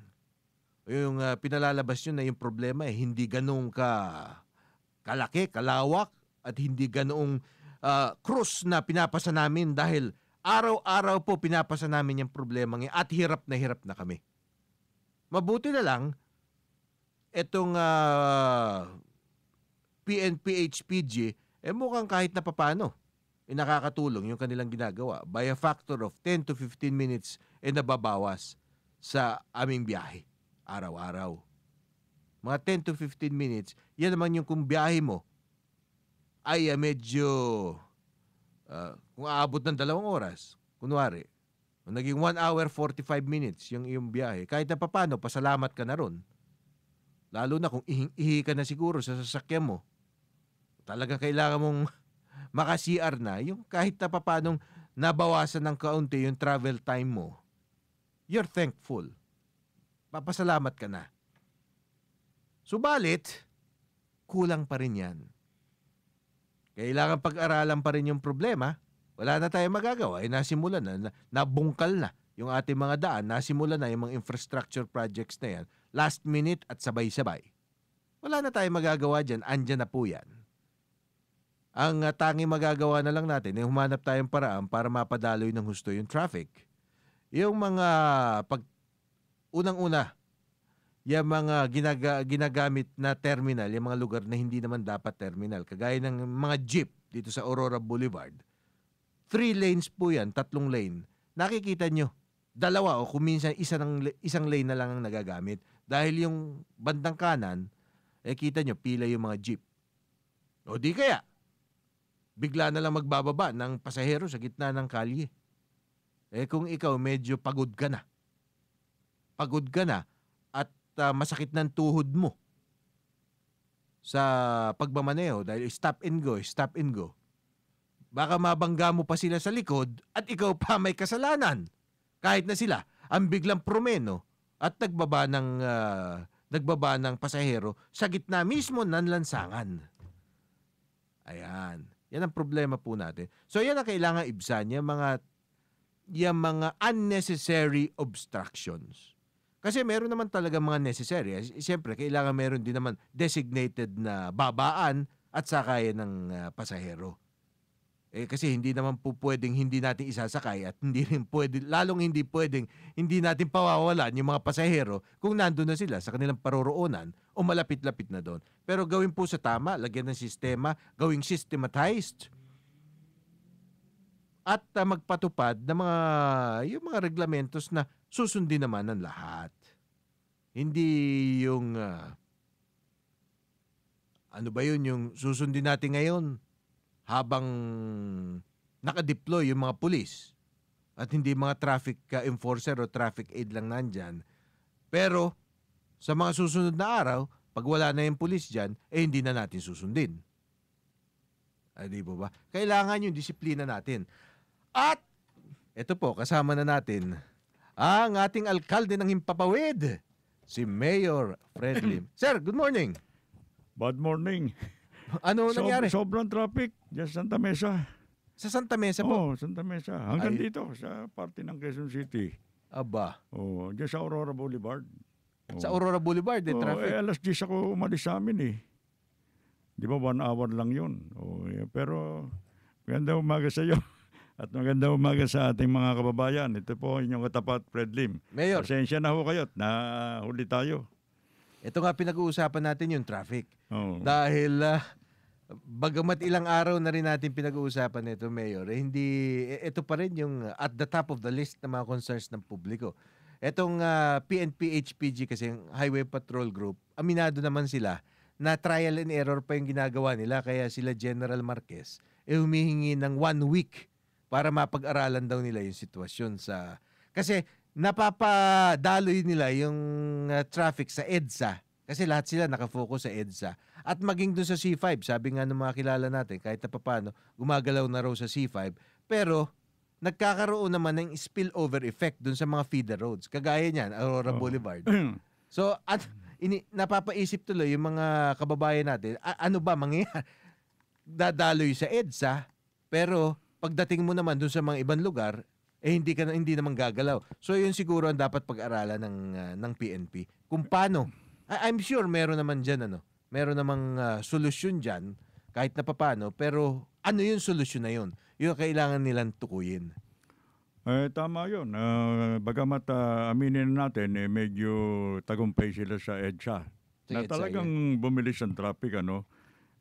Yung pinalalabas nyo na yung problema hindi ganun kalaki, kalawak at hindi ganoong krus na pinapasa namin dahil araw-araw po pinapasa namin yung problema at hirap na kami. Mabuti na lang, itong PNP-HPG, mukhang kahit na papano, nakakatulong yung kanilang ginagawa by a factor of 10 to 15 minutes nababawas sa aming biyahe, araw-araw. Mga 10 to 15 minutes, yan naman yung kung biyahe mo ay medyo, kung aabot ng 2 oras, kunwari, naging 1 hour 45 minutes yung iyong biyahe, kahit na papano, pasalamat ka na ron. Lalo na kung ihi ka na siguro sa sasakyan mo. Talagang kailangan mong maka-CR na, yung kahit na papanong nabawasan ng kaunti yung travel time mo, you're thankful. Papasalamat ka na. Subalit, kulang pa rin yan. Kailangan pag-aralan pa rin yung problema. Wala na tayong magagawa. Nasimulan na, nabungkal na yung ating mga daan. Nasimulan na yung mga infrastructure projects na yan. Last minute at sabay-sabay. Wala na tayong magagawa dyan. Andyan na po yan. Ang tanging magagawa na lang natin ay humanap tayong paraan para mapadaloy ng husto yung traffic. Yung mga unang-una, yung mga ginagamit na terminal, yung mga lugar na hindi naman dapat terminal, kagaya ng mga jeep dito sa Aurora Boulevard. 3 lanes po yan, 3 lane. Nakikita nyo, 2 o kung minsan isang lane na lang ang nagagamit. Dahil yung bandang kanan, kita nyo, pila yung mga jeep. O di kaya, bigla na lang magbababa ng pasahero sa gitna ng kalye. Kung ikaw medyo pagod ka na at masakit ng tuhod mo sa pagmamaneho dahil stop and go, baka mabangga mo pa sila sa likod at ikaw pa may kasalanan. Kahit na sila ang biglang promeno at nagbaba ng pasahero sa gitna mismo ng lansangan. Ayan. Yan ang problema po natin. So yan ang kailangan ibsan, yung mga unnecessary obstructions. Kasi meron naman talaga mga necessary. Siyempre, kailangan meron din naman designated na babaan at sakayan ng pasahero. Kasi hindi naman po pwedeng hindi natin isasakay at lalong hindi pwedeng hindi natin pawawalan yung mga pasahero kung nandun na sila sa kanilang paroroonan o malapit-lapit na doon. Pero gawin po sa tama, lagyan ng sistema, gawing systematized at magpatupad ng yung mga reglamentos na susundin naman ng lahat. Hindi yung yung susundin natin ngayon habang nakadeploy yung mga pulis at hindi mga traffic enforcer o traffic aid lang nandyan. Pero sa mga susunod na araw, pag wala na yung pulis dyan, hindi na natin susundin. Di ba? Kailangan yung disiplina natin. At ito po, kasama na natin ang ating alkalde ng Himpapawid, si Mayor Fred Lim. Sir, good morning. Bad morning. Ano nangyari? Sobrang traffic dyan sa Santa Mesa. Sa Santa Mesa po? Oo, Santa Mesa. Hanggang dito, sa parte ng Quezon City. Aba. Oo, dyan sa Aurora Boulevard. Sa Aurora Boulevard, traffic. Alas 10 ako umalis sa amin Di ba, 1 hour lang yun. Pero, maganda umaga sa iyo. At maganda umaga sa ating mga kababayan. Ito po inyong katapat, Fred Lim. Mayor. Pasensya na ho kayo. Nahuli tayo. Ito nga pinag-uusapan natin yung traffic. Oo. Dahil bagamat ilang araw na rin natin pinag-uusapan nito, Mayor, ito pa rin yung at the top of the list ng mga concerns ng publiko. Etong PNP-HPG kasi, yung Highway Patrol Group, aminado naman sila na trial and error pa yung ginagawa nila, kaya sila General Marquez humihingi ng 1 week para mapag-aralan daw nila yung sitwasyon sa... Kasi napapadaloy nila yung traffic sa EDSA. Kasi lahat sila nakafocus sa EDSA. At maging dun sa C5, sabi nga ng mga kilala natin, kahit na paano, gumagalaw na raw sa C5. Pero nagkakaroon naman ng spillover effect dun sa mga feeder roads. Kagaya niyan, Aurora Boulevard. So, napapaisip tuloy yung mga kababayan natin, ano ba mangyayari? Dadaloy sa EDSA, pero pagdating mo naman dun sa mga ibang lugar, hindi naman gagalaw. So, yun siguro ang dapat pag-aralan ng PNP. Kung paano, I'm sure meron naman dyan, meron namang solusyon dyan, kahit na paano, pero ano yung solusyon na yun? Yung kailangan nilang tukuyin. Tama yun. Bagamat aminin natin, medyo tagumpay sila sa EDSA. Na EDSA, talagang bumilis ang traffic,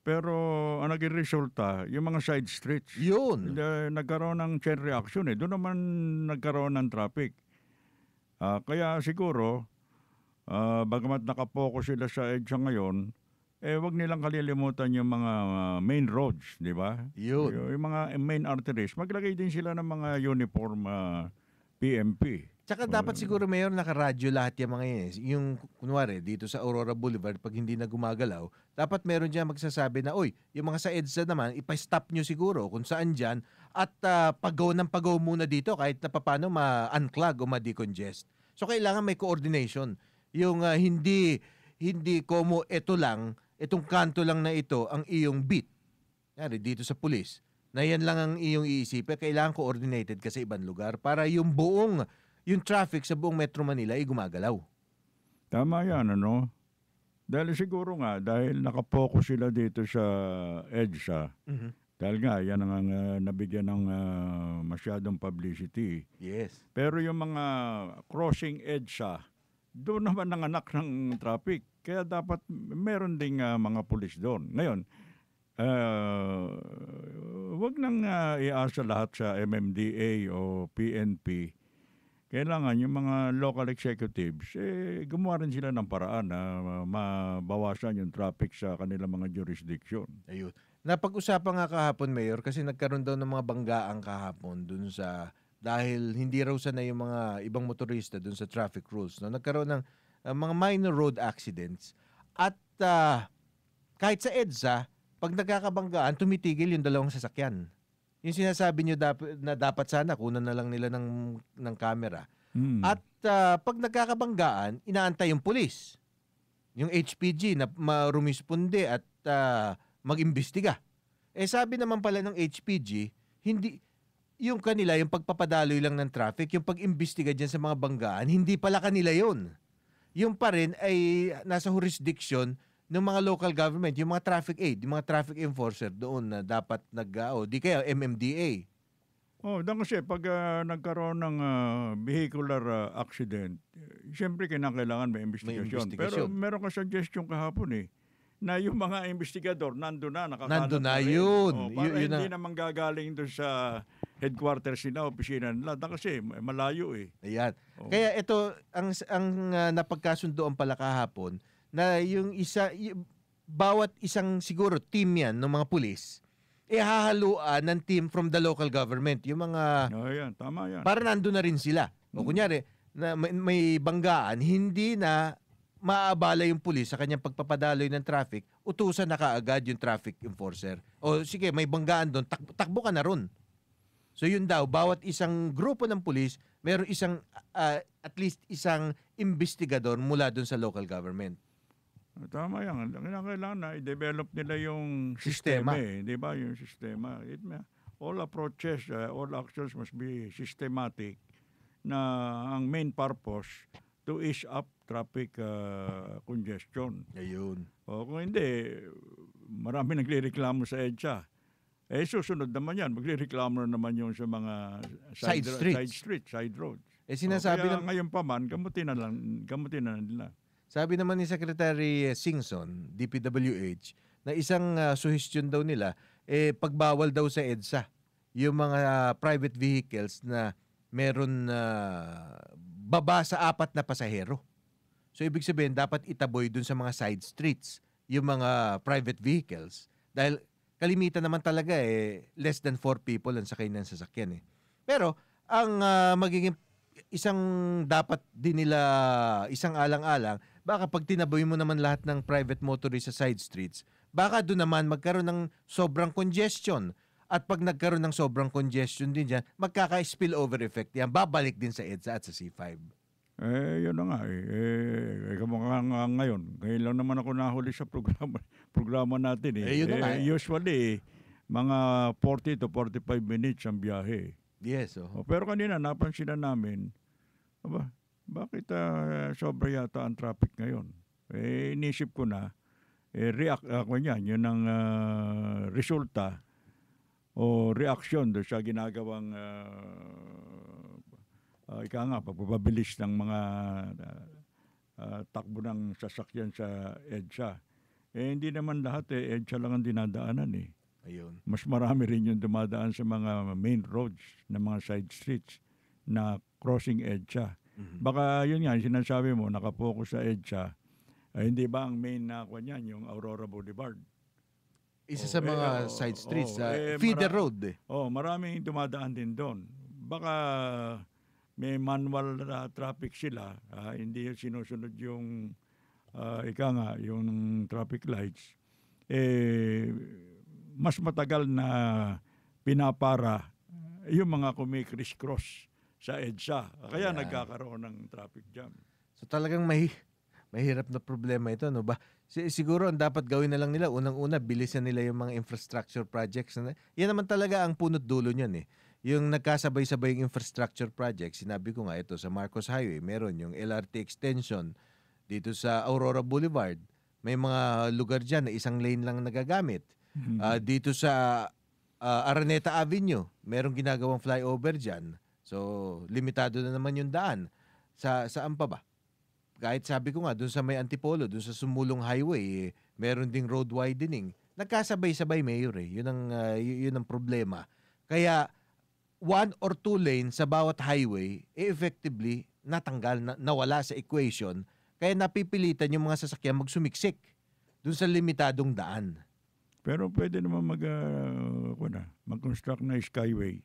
Pero ang naging resulta, yung mga side streets. Yun. Nagkaroon ng chain reaction. Doon naman nagkaroon ng traffic. Kaya siguro, bagamat nakapokus sila sa EDSA ngayon, wag nilang kalilimutan yung mga main roads, di ba? Yun. Yung mga main arteries, maglagay din sila ng mga uniform PMP. Tsaka dapat siguro, Mayor, nakaradyo lahat yung mga yun. Yung, kunwari, dito sa Aurora Boulevard, pag hindi na gumagalaw, dapat meron dyan magsasabi na, oy, yung mga sa EDSA naman, ipa-stop nyo siguro kung saan dyan, at pag-go ng pag-go muna dito, kahit na paano ma-unclog o ma-decongest. So, kailangan may coordination. Yung hindi como itong kanto lang na ito ang iyong beat. Yari, dito sa pulis, na yan lang ang iyong iisipin, kailangan coordinated ka sa ibang lugar para yung traffic sa buong Metro Manila ay gumagalaw. Tama yan, Dahil siguro nga, dahil nakapokus sila dito sa EDSA, dahil nga, yan ang nabigyan ng masyadong publicity. Yes. Pero yung mga crossing EDSA, doon naman nanganak ng traffic. Kaya dapat meron ding mga pulis doon. Ngayon, wag nang iasa lahat sa MMDA o PNP. Kailangan yung mga local executives, gumawa rin sila ng paraan na mabawasan yung traffic sa kanilang mga jurisdiction. Ayun. Napag-usapan nga kahapon, Mayor, kasi nagkaroon daw ng mga banggaan kahapon dun sa, dahil hindi raw sanay yung mga ibang motorista dun sa traffic rules. No? Nagkaroon ng mga minor road accidents. At kahit sa EDSA, pag nagkakabanggaan, tumitigil yung dalawang sasakyan. Yung sinasabi nyo na dapat sana, kunan na lang nila ng camera. At pag nagkakabanggaan, inaantay yung pulis. Yung HPG na marumisponde at mag-imbestiga. Sabi naman pala ng HPG, hindi yung kanila, yung pagpapadaloy lang ng traffic, yung pag-imbestiga dyan sa mga banggaan, hindi pala kanila yun. Yung pa rin ay nasa jurisdiction ng mga local government, yung mga traffic aid, yung mga traffic enforcer doon na dapat di kaya MMDA. Dahil kasi pag nagkaroon ng vehicular accident, siyempre kailangan may investigasyon. Pero meron ka suggestion kahapon na yung mga investigador nandun na, nandun na yun. Para hindi naman gagaling doon sa headquarters nila, opisina nila. Kasi malayo Ayan. Kaya ito, ang napagkasundoan pala kahapon, na yung bawat isang siguro team yan ng mga pulis, hahaluan ng team from the local government. Yung mga... yan, tama yan. Para nandun na rin sila. O kunyari, na may banggaan, hindi na maaabala yung pulis sa kanyang pagpapadaloy ng traffic, utusan na kaagad yung traffic enforcer. O sige, may banggaan doon, takbo ka na ron. So yun daw, bawat isang grupo ng pulis, mayroon at least isang investigador mula doon sa local government. Tama yan. Kailangan na i-develop nila yung sistema. Di ba? Yung sistema. All approaches, all actions must be systematic na ang main purpose to ease up traffic congestion. Ayun. Kung hindi, marami nagre-reklamo sa EDSA. Susunod naman yan. Magre-reklamo naman yung sa mga side roads. Sinasabi kaya ngayon pa man, gamutin na nila. Sabi naman ni Secretary Singson, DPWH, na isang suhestyon daw nila, pagbawal daw sa EDSA yung mga private vehicles na meron baba sa 4 na pasahero. So ibig sabihin, dapat itaboy dun sa mga side streets yung mga private vehicles. Dahil kalimitan naman talaga less than 4 people ang sakay ng sasakyan . Pero ang magiging isang dapat din nila isang alang-alang, baka pag tinaboy mo naman lahat ng private motorist sa side streets, baka doon naman magkaroon ng sobrang congestion. At pag nagkaroon ng sobrang congestion din dyan, magkaka-spillover effect yan. Babalik din sa EDSA at sa C5. Yun na nga kamukha nga ngayon. Ngayon lang naman ako nahuli sa programa natin . Yun na nga Usually, mga 40 to 45 minutes ang biyahe. Yes. Pero kanina, napansin na namin, bakit sobra yata ang traffic ngayon? Inisip ko na, react ako niyan, yun ang resulta o reaksyon doon sa ginagawang pagpapabilis ng mga takbo ng sasakyan sa EDSA. Hindi naman lahat EDSA lang ang dinadaanan . Ayun. Mas marami rin yung dumadaan sa mga main roads na mga side streets na crossing EDSA. Mhm. Baka yun nga, sinasabi mo, nakapokus sa EDSA, hindi ba ang main na yan, yung Aurora Boulevard? Isa sa mga side streets, feeder road . Maraming dumadaan din doon. Baka may manual na traffic sila, hindi sinusunod yung yung traffic lights. Mas matagal na pinapara yung mga kumikriss-cross sa EDSA. Kaya nagkakaroon ng traffic jam. So talagang mahirap na problema ito, no ba? Siguro ang dapat gawin na lang nila, unang-una, bilisan nila yung mga infrastructure projects. Yan naman talaga ang punot dulo niyan . Yung nagkasabay-sabay yung infrastructure projects, sinabi ko nga ito, sa Marcos Highway, meron yung LRT extension dito sa Aurora Boulevard. May mga lugar dyan na isang lane lang nagagamit. Dito sa Araneta Avenue, merong ginagawang flyover dyan. So, limitado na naman yung daan. Saan pa ba? Kahit sabi ko nga, dun sa may Antipolo, dun sa Sumulong Highway, meron ding road widening. Nagkasabay-sabay, Mayor . Yun ang problema. Kaya, 1 or 2 lanes sa bawat highway, effectively, natanggal, nawala sa equation. Kaya napipilitan yung mga sasakyan magsumiksik dun sa limitadong daan. Pero pwede naman mag-construct na skyway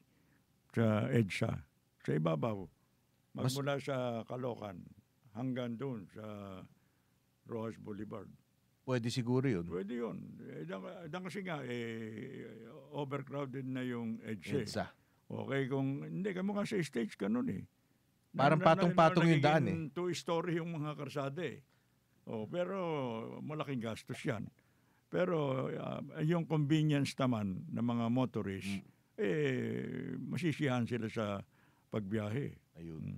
sa EDSA, sa ibabaw. Magmula sa Caloocan hanggang doon sa Rojas Boulevard. Pwede siguro yun. Pwede yun. Kasi nga, overcrowded na yung EDSA. Okay, kung hindi ka mukha sa stage ka nun . Parang patong-patong yung daan . 2-story yung mga karsada . Pero malaking gastos yan. Pero yung convenience naman ng mga motorist, masisiyahan sila sa pagbiyahe. Ayun.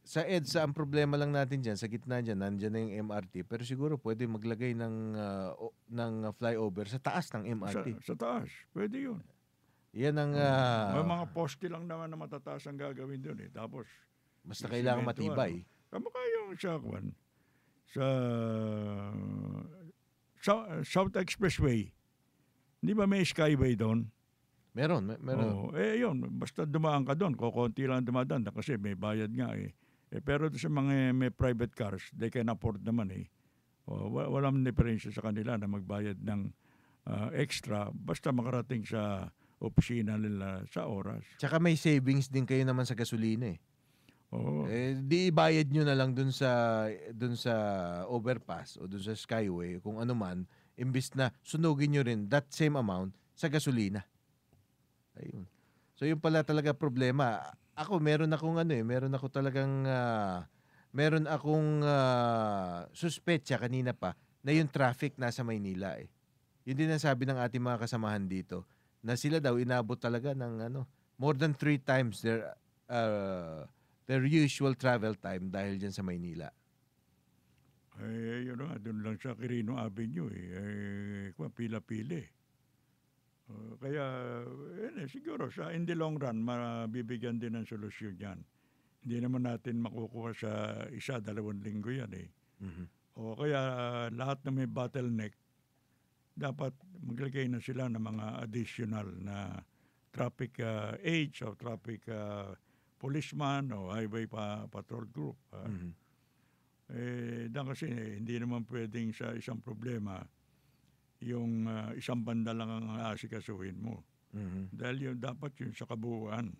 Sa EDSA, ang problema lang natin dyan, sa gitna dyan, nandyan na yung MRT, pero siguro pwede maglagay ng flyover sa taas ng MRT. Sa taas, pwede yun. Yan ang... may mga poste lang naman na matataas ang gagawin doon . Tapos, basta kailangan matibay. Kamukha yung sa South Expressway. Hindi ba may skyway doon? Meron. Yun. Basta dumaan ka doon. Kukunti lang dumadaan kasi may bayad nga . Pero sa mga may private cars, they can afford naman . Walang diferensya sa kanila na magbayad ng extra basta makarating sa opisina nila sa oras. Tsaka may savings din kayo naman sa gasolina . Di ibayad nyo na lang dun sa overpass o dun sa skyway, kung ano man, imbis na sunugin nyo rin that same amount sa gasolina. Ayun. So yun pala talaga problema. Ako meron akong suspetsa kanina pa na yung traffic nasa Maynila . Yun din ang sabi ng ating mga kasamahan dito, na sila daw inabot talaga ng more than 3 times their usual travel time dahil dyan sa Maynila. Yun nga, doon lang sa Quirino Avenue pila-pili. Kaya siguro in the long run mabibigyan din ng solusyon yan. Hindi naman natin makukuha sa 1-2 linggo yan . Mm-hmm. Kaya lahat na may bottleneck dapat maglagay na sila ng mga additional na traffic aids o traffic policeman o highway patrol group. Mhm. Kasi hindi naman pwedeng sa isang problema yung isang banda lang ang aasikasuhin mo. Mhm. Dahil yun dapat yun sa kabuuan.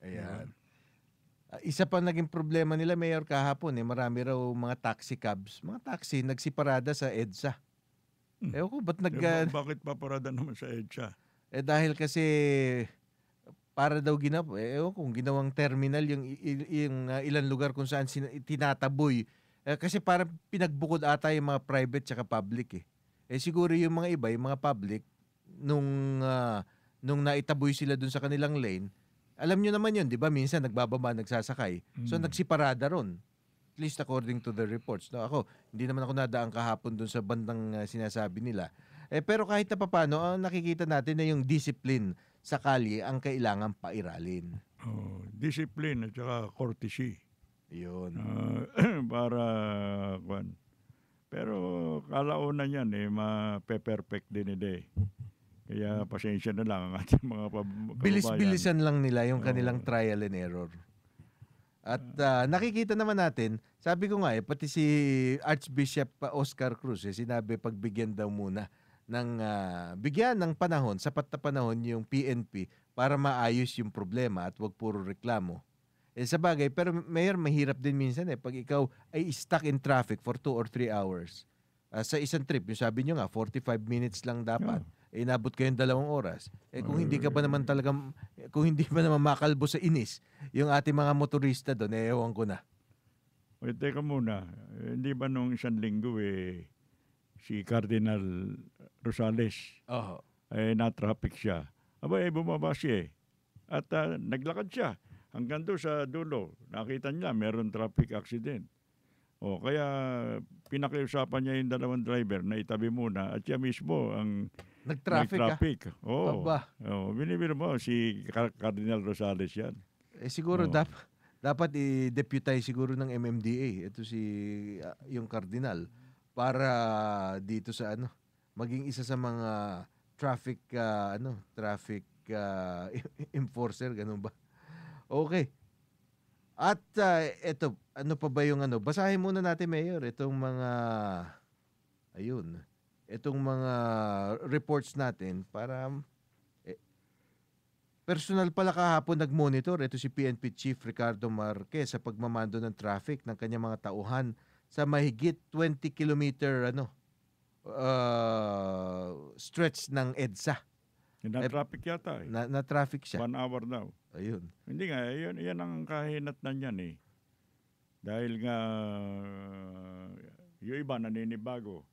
Ayan. Isa pa naging problema nila, Mayor, kahapon, marami raw mga taxi cabs, mga taxi, nagsiparada sa EDSA. Ewan ko, ba't Bakit paparada naman sa EDSA? dahil kasi para daw ewan kung ginawang terminal yung ilang lugar kung saan tinataboy. Kasi parang pinagbukod ata yung mga private tsaka public eh. Siguro yung mga iba, yung mga public, nung naitaboy sila dun sa kanilang lane, alam nyo naman yun, di ba? Minsan nagbababa, nagsasakay. So nagsiparada ron. At least according to the reports. No, hindi naman ako nadaan kahapon dun sa bandang sinasabi nila. Pero kahit na papano, nakikita natin na yung discipline sa kalye ang kailangan pairalin. Discipline at saka courtesy. Yun. Para, pero kalaunan yan ma-perfect din Kaya pasensya na lang ang ating mga kababayan. Bilis-bilisan lang nila yung kanilang trial and error. At nakikita naman natin, sabi ko nga pati si Archbishop Oscar Cruz, sinabi pagbigyan daw muna bigyan ng panahon, sapat na panahon yung PNP para maayos yung problema at wag puro reklamo. Sa bagay, pero Mayor, mahirap din minsan pag ikaw ay stuck in traffic for 2 or 3 hours. Sa isang trip, yung sabi nyo nga, 45 minutes lang dapat. Inabot kayo 2 oras. Kung hindi ka ba naman talagang, kung hindi ba naman makalbo sa inis, yung ating mga motorista doon, ewan ko na. Teka muna, hindi ba nung isang linggo si Cardinal Rosales, na-traffic siya. Bumaba siya At naglakad siya hanggang doon sa dulo. Nakita niya, meron traffic accident. Kaya pinakiusapan niya yung 2 driver na itabi muna at siya mismo ang nag-traffic. Binibiro mo si Cardinal Rosales yan. Siguro dapat i-deputize siguro ng MMDA ito yung Cardinal para dito sa maging isa sa mga traffic enforcer, ganun ba? Okay. At eto, ano pa ba yung basahin muna natin, Mayor, itong mga reports natin para personal pala kahapon nag-monitor ito si PNP Chief Ricardo Marquez sa pagmamando ng traffic ng kanyang mga tauhan sa mahigit 20 kilometer stretch ng EDSA. Na-traffic yata Na-traffic siya. 1 hour daw. Ayun. Hindi nga, yan ang kahinatnan yan Dahil nga, yung iba naninibago.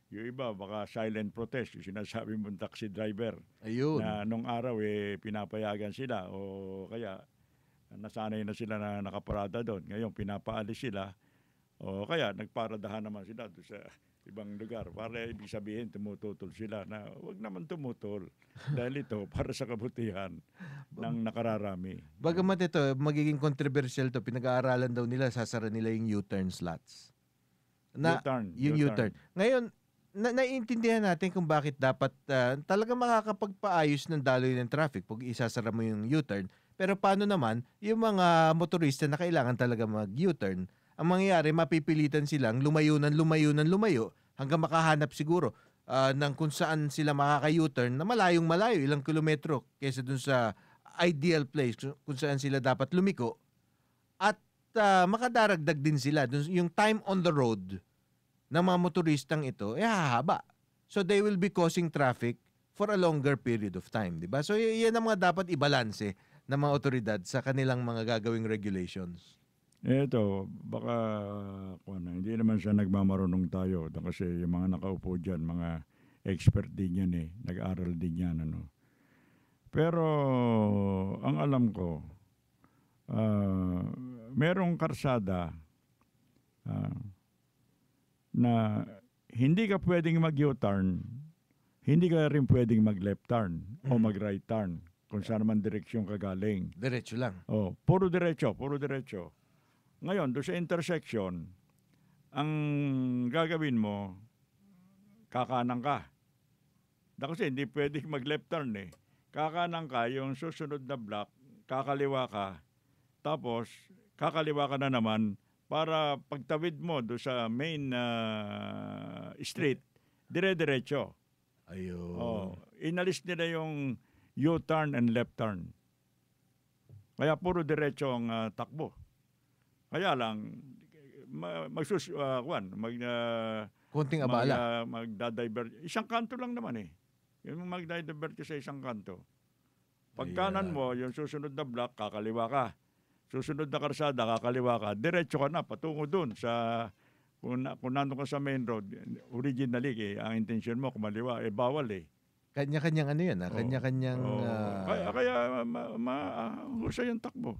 Yung iba baka silent protest, yung sinasabi mong taxi driver. Ayun. Na nung araw pinapayagan sila o kaya nasanay na sila na nakaparada doon. Ngayon pinapaalis sila o kaya nagparadahan naman sila doon sa ibang lugar para ibig sabihin tumututol sila na wag naman tumutol dahil ito para sa kabutihan ng nakararami. Bagamat ito magiging controversial to, pinag-aaralan daw nila, sasara nila yung U-turn slots. U-turn. Ngayon, naiintindihan natin kung bakit dapat talaga makakapagpaayos ng daloy ng traffic pag isasara mo yung U-turn. Pero paano naman yung mga motorista na kailangan talaga mag-U-turn? Ang mangyayari, mapipilitan silang lumayo hanggang makahanap siguro ng kung saan sila makaka-U-turn na malayong-malayo, ilang kilometro kaysa dun sa ideal place kung saan sila dapat lumiko. At makadaragdag din sila. Yung time on the road ng mga motoristang ito, hahaba. So they will be causing traffic for a longer period of time. Diba? So yan ang mga dapat ibalanse ng mga otoridad sa kanilang mga gagawing regulations. Ito, baka hindi naman siya nagmamarunong tayo kasi yung mga nakaupo dyan, mga expert din yan nag-aral din yan. Pero ang alam ko, merong karsada na hindi ka pwedeng mag-U-turn, hindi ka rin pwedeng mag-left turn o mag-right turn kung saan naman direksyon ka galing. Diretso lang. Puro diretso. Ngayon, doon sa intersection, ang gagawin mo, kakanan ka. Kasi hindi pwedeng mag-left turn eh. Kakanan ka, yung susunod na block, kakaliwa ka, tapos kakaliwa ka na naman para pagtawid mo do sa main street, dire-diretso. Ayun. Oh, inalis nila yung U-turn and left turn. Kaya puro diretso ang takbo. Kaya lang Konting abala. magdadivert. Isang kanto lang naman eh. Yung magdadivert ka sa isang kanto. Pag Ayan. kanan mo, yung susunod na block, kakaliwa ka. Susunod na karsada, kakaliwa ka. Diretso ka na, patungo dun sa, kung nandun ka sa main road, originally, ang intention mo, kumaliwa, bawal eh. Kanya-kanyang ano yan, kanya-kanyang... Kaya mahusay ang takbo.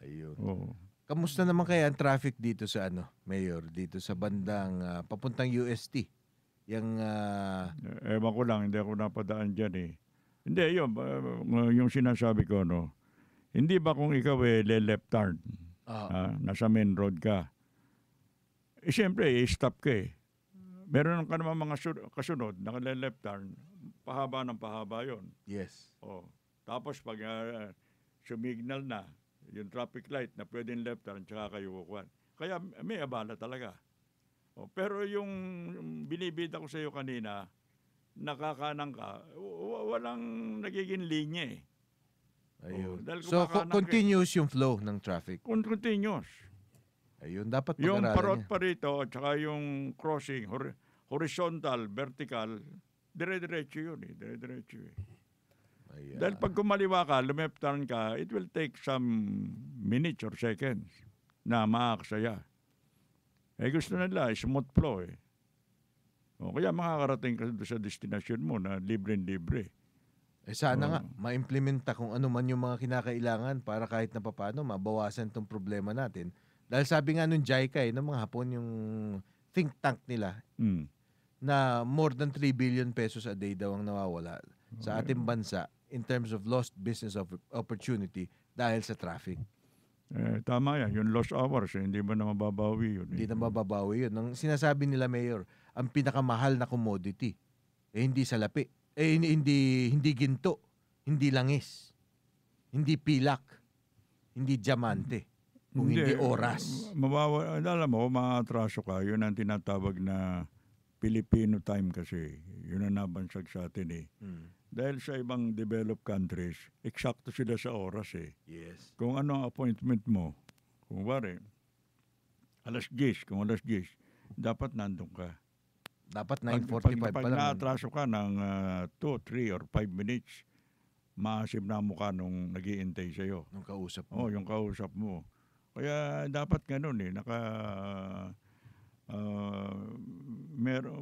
Ayun. Oo. Kamusta naman kaya ang traffic dito sa Mayor, dito sa bandang papuntang UST? Yung Ewan ko lang, hindi ako napadaan dyan eh. Hindi, yung sinasabi ko, hindi ba kung ikaw left turn, nasa main road ka, siyempre, stop ka eh. Meron ka naman mga kasunod, naka-left turn, pahaba ng pahaba yon. yes. Tapos pag sumignal na, yung traffic light na pwedeng left turn, tsaka kayo kukuhan. Kaya may abala talaga. Pero yung binibida ko sa iyo kanina, nakakanan ka, walang nagiging linya eh. Ayun. Dahil So, kumakanan continuous yung flow ng traffic. Continuous. Ayun, dapat Yung pag-aralan parot niya. pa rito, at saka yung crossing, horizontal, vertical, dire-diretso yun eh. Dire-diretso eh. Ayan. Dahil pag kumaliwa ka, lumeft turn ka, it will take some minutes or seconds na maaksaya. Gusto nila, smooth flow eh. Kaya makakarating ka sa destination mo na libre-libre. Sana nga, ma-implementa kung ano man yung mga kinakailangan para kahit na papaano mabawasan tong problema natin. Dahil sabi nga nung JICA ng mga Hapon, yung think tank nila, na more than 3 billion pesos a day daw ang nawawala sa ating bansa in terms of lost business opportunity dahil sa traffic. Tama yan. Yung lost hours, hindi mo na mababawi yun. Hindi na mababawi yun. Ang sinasabi nila, Mayor, ang pinakamahal na commodity, hindi salapi. Hindi ginto, hindi langis, hindi pilak, hindi diamante, kung hindi oras. Alam mo, maatraso ka. Yun ang tinatawag na Filipino time kasi. Yun ang nabansag sa atin eh. Dahil sa ibang developed countries, eksakto sila sa oras eh. Yes. Kung ano ang appointment mo, kung wari, alas 10, dapat nandun ka. Dapat 9:45 pa Pag lang. naatraso ka ng 2, 3, or 5 minutes, maasim na mukha nung nag-iintay sa'yo. Nung kausap mo. Yung kausap mo. Kaya dapat ganun eh,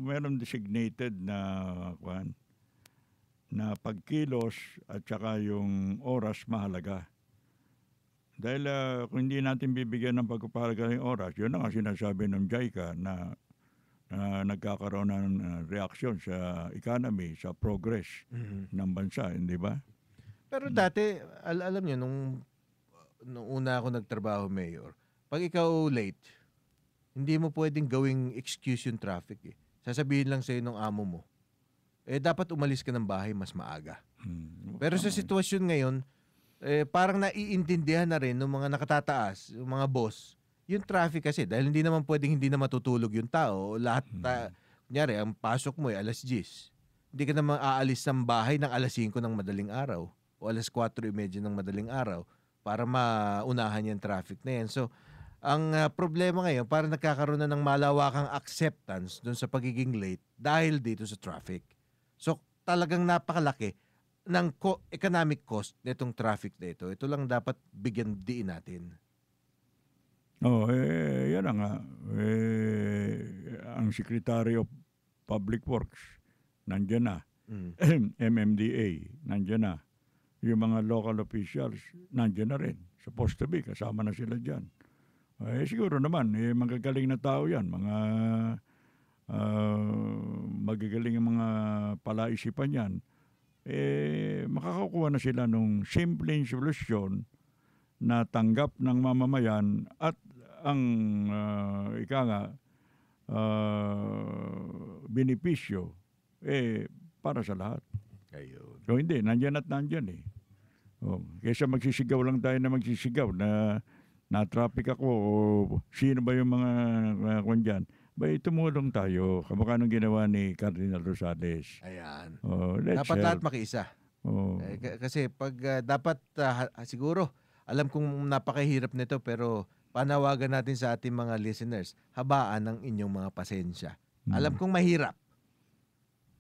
meron designated na pagkilos at saka yung oras mahalaga. Dahil kung hindi natin bibigyan ng pagpapahalaga ng oras, yun ang sinasabi ng JICA na nagkakaroon ng reaksyon sa economy, sa progress ng bansa, hindi ba? Pero dati, alam niyo, nung una ako nagtrabaho, Mayor, pag ikaw late, hindi mo pwedeng gawing excuse yung traffic eh. Sasabihin lang sa'yo ng amo mo, dapat umalis ka ng bahay mas maaga. Pero sa sitwasyon ngayon, parang naiintindihan na rin ng mga nakatataas, yung mga boss, yung traffic kasi. Dahil hindi naman pwedeng hindi na matutulog yung tao. Lahat, kunyari, ang pasok mo ay alas 10. Hindi ka naman aalis ng bahay ng alas 5 ng madaling araw o alas 4:30 ng madaling araw para maunahan yung traffic na yan. So, ang problema ngayon, parang nagkakaroon na ng malawakang acceptance dun sa pagiging late dahil dito sa traffic. So, talagang napakalaki ng economic cost nitong traffic na ito. Ito lang dapat bigyan diin natin. Yan nga. Ang Secretary of Public Works, nandiyan na. MMDA, nandiyan na. Yung mga local officials, nandiyan na rin. Supposed to be, kasama na sila dyan. Siguro naman, magagaling na tao yan. Mga magagaling ang mga palaisipan yan. Makakakuha na sila nung simpleng solusyon na tanggap ng mamamayan at ang benepisyo para sa lahat. Ayun. So hindi, nandyan at nandyan eh. Kaysa magsisigaw lang tayo na magsisigaw na na-traffic ako o sino ba yung mga kung dyan. Tumulong tayo. Kamukha nung ginawa ni Cardinal Rosales. Ayan. Let's Dapat lahat help. makiisa. Oh. Kasi pag dapat siguro, alam kong napakahirap nito pero panawagan natin sa ating mga listeners, habaan ng inyong mga pasensya. Alam kong mahirap.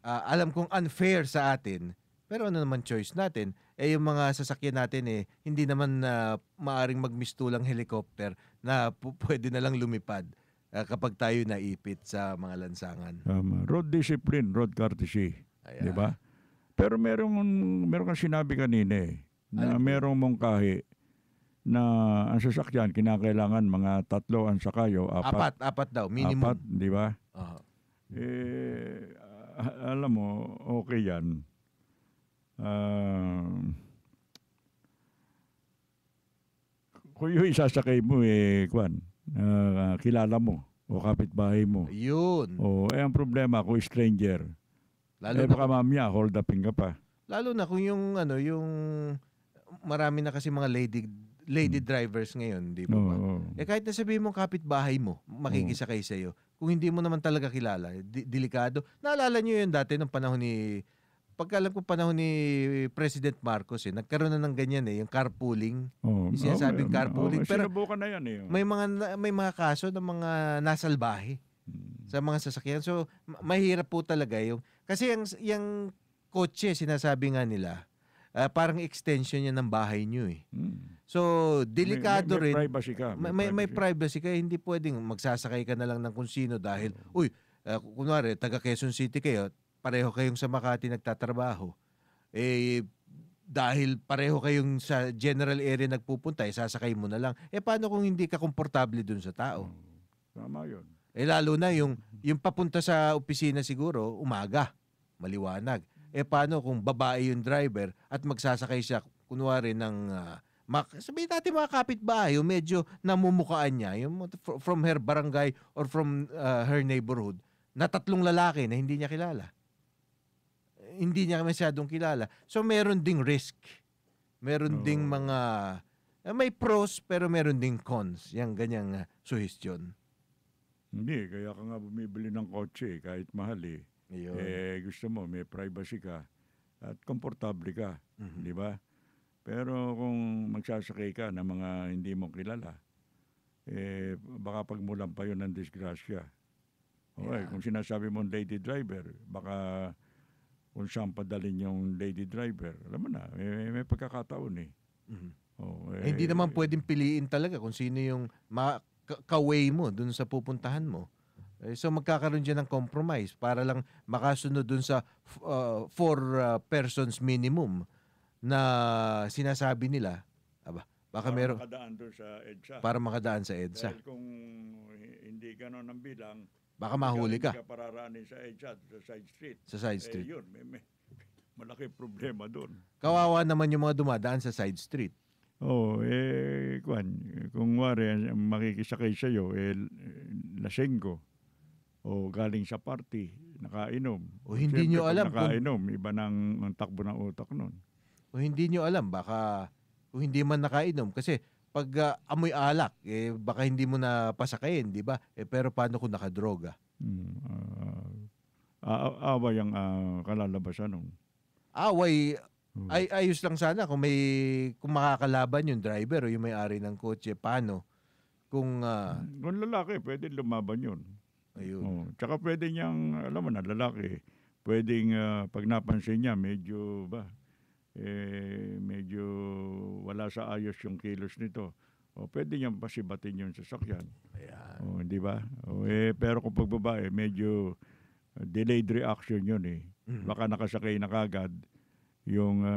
Alam kong unfair sa atin. Pero ano naman choice natin? Yung mga sasakyan natin hindi naman maaring magmistulang helicopter na pwede na lang lumipad kapag tayo naipit sa mga lansangan. Road discipline, road courtesy. Ayan. Di ba? Pero meron kang sinabi kanina na merong mongkahi na ang sasakyan kinakailangan mga 3 ang sakayo, 4. Apat daw, minimum. 4, di ba? Uh-huh. Alam mo, okay yan. Kung yung isasakay mo kilala mo o kapitbahay mo. Ayun. Ang problema kung stranger. Baka mamaya hold upin ka pa. Lalo na kung yung marami na kasi mga lady drivers ngayon, di ba? Kahit na sabihin mong kapitbahay mo, makikisakay sa iyo. Kung hindi mo naman talaga kilala, delikado. Naalala niyo yun dati nung panahon pagkalam ko panahon ni President Marcos nagkaroon na ng ganyan yung carpooling. Yung sinasabing carpooling. Pero sinubukan na yan may mga kaso ng mga nasalbahe sa mga sasakyan. So mahirap po talaga kasi yung kotse sinasabi nga nila parang extension yan ng bahay nyo So delikado rin. May privacy ka. May privacy ka. Hindi pwedeng magsasakay ka na lang ng kung sino dahil kunwari taga Quezon City kayo, pareho kayong sa Makati nagtatrabaho, dahil pareho kayong sa general area nagpupunta, sasakay mo na lang. Paano kung hindi ka komportable dun sa tao? Tama yun. Lalo na yung papunta sa opisina siguro, umaga, maliwanag. Paano kung babae yung driver at magsasakay siya, kunwari ng, sabihin natin mga kapitbahay, yung medyo namumukaan niya, yung from her barangay or from her neighborhood, na 3 lalaki na hindi niya kilala. Hindi niya masyadong kilala. So meron ding risk. Meron ding mga may pros pero meron ding cons. Yang ganyang suhestyon. Hindi, kaya ka nga bumibili ng kotse kahit mahal Ayun. Gusto mo may privacy ka at komportable ka, di ba? Pero kung magsasakay ka ng mga hindi mo kilala, baka pagmulan pa yun ng disgrasya. Okay, kung sinasabi mong lady driver, baka kung saan padalin yung lady driver. Alam mo na, may pagkakataon hindi naman pwedeng piliin talaga kung sino yung ka-way mo dun sa pupuntahan mo. So magkakaroon dyan ng compromise para lang makasunod dun sa 4 persons minimum na sinasabi nila. Baka meron makadaan dun sa EDSA. Para makadaan sa EDSA. Dahil kung hindi gano'n ang bilang, baka mahuli ka. Hindi ka pararaanin sa EDSA, sa side street. Sa side street. Yun, may malaki problema doon. Kawawa naman yung mga dumadaan sa side street. Kung wari, makikisakay sa'yo, lasenggo. O galing sa party, nakainom. O hindi nyo alam nakainom, iba ng takbo ng utak nun. O hindi nyo alam, baka kung hindi man nakainom. Kasi pag amoy alak, baka hindi mo na pasakayin, di ba? Pero paano kung nakadroga? Away ang kalalabasan nun. Away, ayos lang sana kung makakalaban yung driver o yung may-ari ng kotse. Paano? Kung lalaki, pwede lumaban yun. Ayun. Tsaka pwede niyang, alam mo na, lalaki, pwedeng pag napansin niya, medyo wala sa ayos yung kilos nito. Pwede niyang pasibatin yung sasakyan. Ayan. Di ba? Pero kung pag babae, medyo delayed reaction yun Baka nakasakay na kagad yung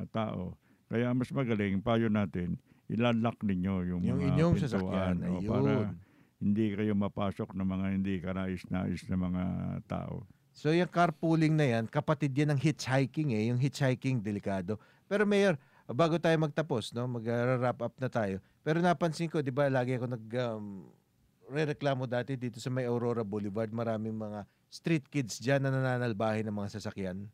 tao. Kaya mas magaling, payo natin, ilalak ninyo yung mga inyong pintuan, sasakyan. Ayun. Para hindi kayo mapasok ng mga hindi kanais-nais na mga tao. So yung carpooling na yan, kapatid yan ng hitchhiking Yung hitchhiking, delikado. Pero Mayor, bago tayo magtapos, no, mag-wrap up na tayo. Pero napansin ko, di ba, lagi ako rereklamo dati dito sa may Aurora Boulevard, maraming mga street kids dyan na nananalbahe ng mga sasakyan.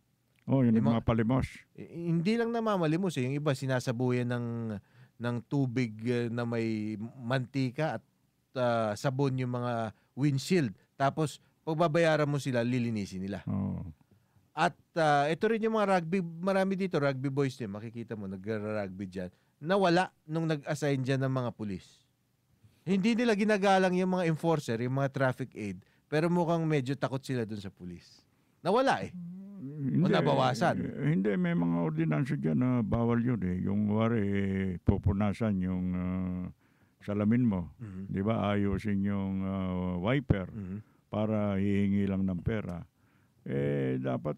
Oh, yun Yung yung mga palimos. Hindi lang namamalimos eh. Yung iba sinasabuyan ng tubig na may mantika at sabon yung mga windshield. Tapos pagbabayaran mo sila, lilinisin nila. Oh. At ito rin yung mga rugby, marami dito rugby boys din, makikita mo nag-rugby dyan, nawala nung nag-assign dyan ng mga pulis. Hindi nila ginagalang yung mga enforcer, yung mga traffic aid, pero mukhang medyo takot sila dun sa pulis. Nawala eh. O nabawasan. Hindi, may mga ordinansa dyan na bawal yun eh. Yung wari, pupunasan yung salamin mo. Mhm. Di ba? Ayusin yung wiper Mhm. para hihingi lang ng pera. Dapat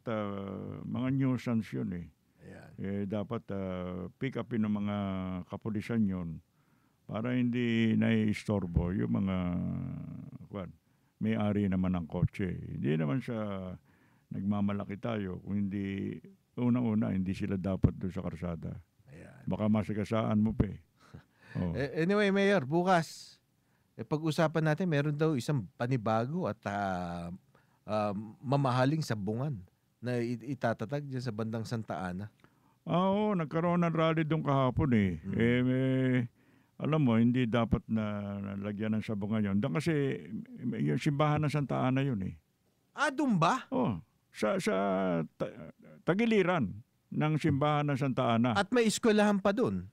mga nuisance yun eh. Ayan. Dapat pick upin ng mga kapulisan yun para hindi naiistorbo yung mga may-ari naman ng kotse. Hindi naman siya nagmamalaki tayo kung hindi unang-una hindi sila dapat doon sa karsada. Ayan. Baka masagasaan mo pa eh. Oh. Anyway, Mayor, bukas, pag-usapan natin, meron daw isang panibago at mamahaling sabungan na itatatag dyan sa bandang Santa Ana. Oo, nagkaroon ng rally doon kahapon eh. Alam mo, hindi dapat na lagyan ng sabungan yun. Doon kasi yung simbahan ng Santa Ana yun eh. Doon ba? Oh, sa tagiliran ng simbahan ng Santa Ana. At may eskwelahan pa doon.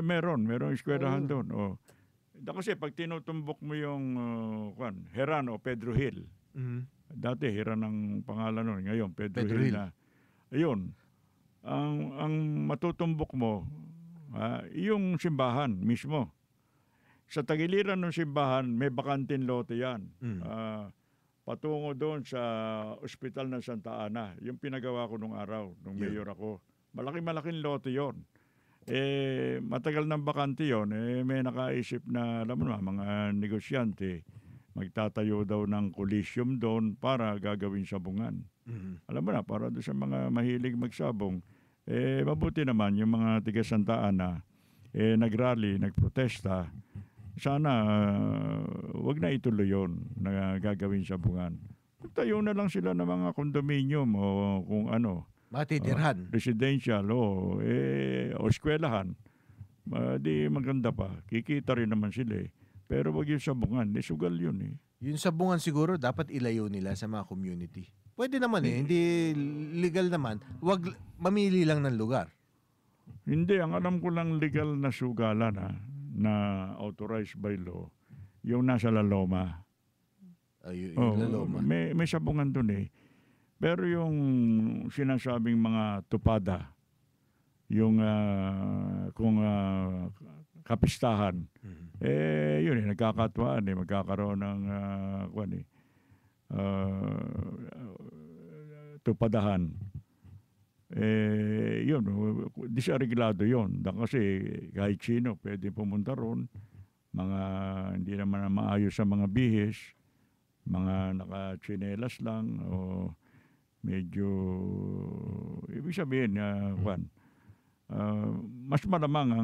Merong eskwelahan doon. Kasi pag tinutumbok mo yung Heran o Pedro Hill, dati Heran ang pangalan nun, ngayon Pedro Hill na. Ayun, ang matutumbok mo, yung simbahan mismo. Sa tagiliran ng simbahan, may bakanting lote yan. Patungo doon sa ospital ng Santa Ana. Yung pinagawa ko nung araw, nung mayor ako. Malaking lote yon. Matagal ng bakante yon. May nakaisip na, alam mo na, mga negosyante, magtatayo daw ng coliseum doon para gagawin sabungan. Alam mo na, para doon sa mga mahilig magsabong. Mabuti naman yung mga tiga Santa Ana, nagrally, nagprotesta. Sana wag na ituloy yun na gagawin sabungan. Tayo na lang sila ng mga condominium o kung ano. Matitirhan. Residential o eskwelahan. Di maganda pa. Kikita rin naman sila eh. Pero wag yung sabungan. Sugal yun eh. Yung sabungan siguro dapat ilayo nila sa mga community. Pwede naman eh. Hindi legal naman. Wag mamili lang ng lugar. Hindi. Ang alam ko lang legal na sugalan na authorized by law, yung nasa La Loma. Yung La Loma. May sabungan doon eh. Pero yung sinasabing mga tupada, yung kung kapistahan, yun eh, nagkakatuwaan eh, magkakaroon ng tupadahan. Yun, disareglado yun. Kasi kahit sino pwede pumunta ron. Mga hindi naman maayos sa mga bihis, mga nakatsinelas lang o medyo ibig sabihin mas malamang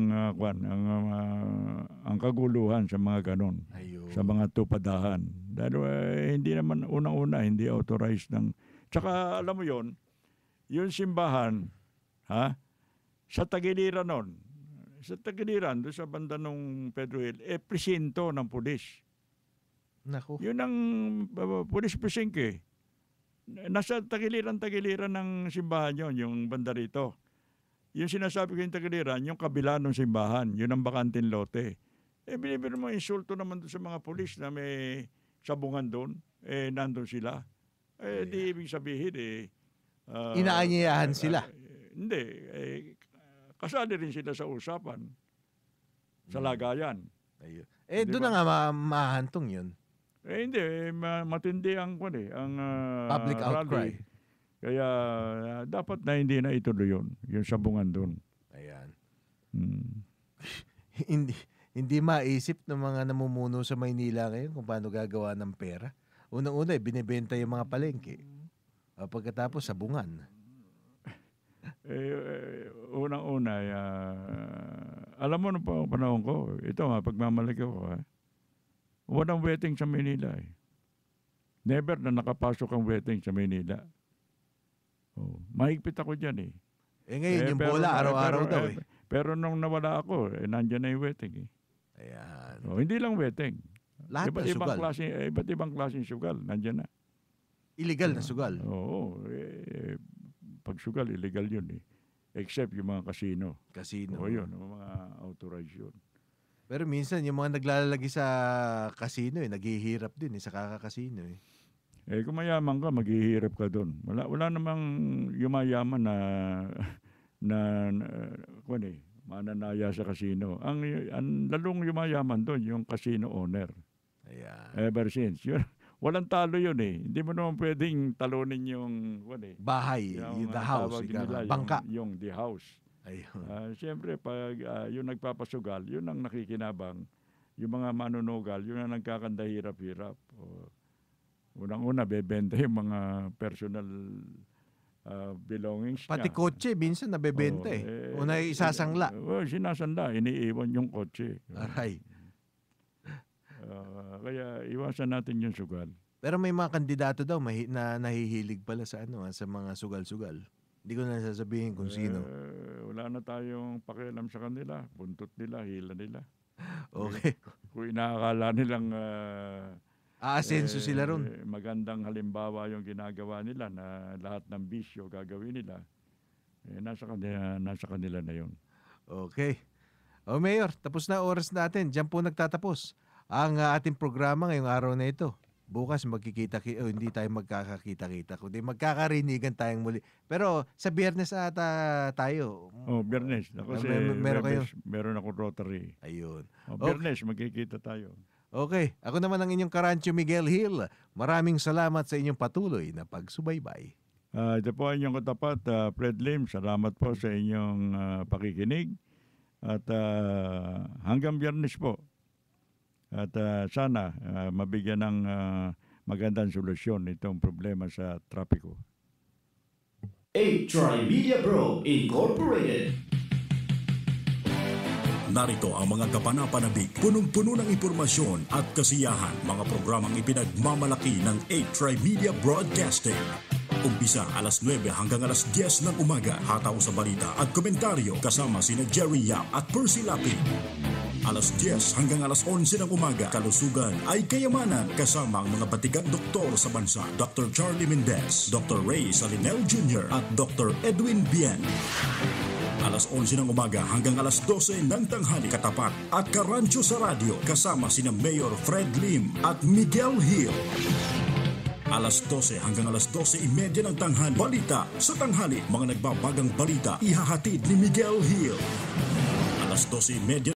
ang kaguluhan sa mga ganon. Ayun. Sa mga tupadahan. Dahil hindi naman unang-una hindi authorized ng tsaka alam mo yon. Yung simbahan, sa tagiliran nun, doon sa banda ng Pedro Hill, presinto ng pulis. Naku. Yun ang pulis precinct eh. Nasa tagiliran ng simbahan yon, yung banda rito. Yung sinasabi ko yung tagiliran, yung kabila ng simbahan, yun ang bakanting lote. Binibiro mo, insulto naman doon sa mga pulis na may sabungan doon, nandun sila. Di ibig sabihin Inaanyayahan sila. Hindi. Kasali rin sila sa usapan. Sa lagayan. Ayun. Doon na nga mahantong yun. Hindi. Matindi ang Public outcry. rally. Kaya dapat na hindi na ituloy yun. Yung sabungan doon. Ayan. Hindi maisip ng mga namumuno sa Maynila ngayon kung paano gagawa ng pera. Unang-una, binibenta yung mga palengke. Pagkatapos, sabungan. Unang-una, alam mo nung panahon ko, ito pagmamalaki ko, walang wedding sa Manila eh. Never na nakapasok ang wedding sa Manila. Oh, mahigpit ako dyan eh. Ngayon, yung bola, araw-araw daw eh. Pero nung nawala ako, nandiyan na yung wedding eh. Ayan. Oh, hindi lang wedding. Lahat ng sugal. Iba't ibang klaseng sugal, nandiyan na. Illegal na sugal. Oo. Pag sugal, illegal yun eh. Except yung mga casino. Casino. O yun, yung mga authorized yun. Pero minsan, yung mga naglalagay sa casino naghihirap din sa kakakasino eh. Kung mayaman ka, maghihirap ka doon. Wala namang yumayaman na mananaya sa casino. Ang lalong yumayaman doon, yung casino owner. Ayan. Ever since. Yun, walang talo yun eh. Hindi mo naman pwedeng talunin yung Bahay, the house. Bangka. Yung the house. Ayun. Siyempre, pag yung nagpapasugal, yun ang nakikinabang. Yung mga manunugal, yun ang nagkakanda hirap-hirap. Unang-una, bebenta yung mga personal belongings Pati niya. kotse, minsan nabebenta Una isasangla. Sinasangla, iniiwan yung kotse. Aray. Kaya iwasan natin yung sugal. Pero may mga kandidato daw na nahihilig pala sa sa mga sugal-sugal. Hindi ko na sasabihin kung sino. Wala na tayong pakialam sa kanila. Buntot nila, hila nila. Okay. Kung inaakala nilang Aasenso sila ron. Magandang halimbawa yung ginagawa nila na lahat ng bisyo gagawin nila. Nasa kanila na yun. Okay. Mayor, tapos na oras natin. Diyan po nagtatapos ang ating programa ngayong araw na ito. Bukas hindi tayo magkakakita-kita, kundi magkakarinigan tayong muli. Pero sa Biyernes ata tayo. Biyernes. Kasi meron akong Rotary. Ayun. Biyernes, magkikita tayo. Okay. Ako naman ang inyong karancho Miguel Hill. Maraming salamat sa inyong patuloy na pagsubaybay. Ito po ang inyong katapat, Fred Lim. Salamat po sa inyong pakikinig. At hanggang Biyernes po. At sana mabigyan ng magandang solusyon itong problema sa trapiko. Trimedia Pro Incorporated. Narito ang mga kapanapanabik, punong-puno ng impormasyon at kasiyahan, mga programang ipinagmamalaki ng Trimedia Broadcasting. Umpisa alas 9 hanggang alas 10 ng umaga, hataw sa balita at komentaryo kasama sina Jerry Yap at Percy Lapid. Alas 10 hanggang alas 11 ng umaga, kalusugan ay kayamanan kasama ang mga batigang doktor sa bansa, Dr. Charlie Mendez, Dr. Ray Salinel Jr. at Dr. Edwin Bien. Alas 11 ng umaga hanggang alas 12 ng tanghali, katapat at karancho sa radyo kasama sina Mayor Fred Lim at Miguel Hill. Alas 12 hanggang alas 12:30 ng tanghali, balita sa tanghali, mga nagbabagang balita ihahatid ni Miguel Hill. Alas 12:30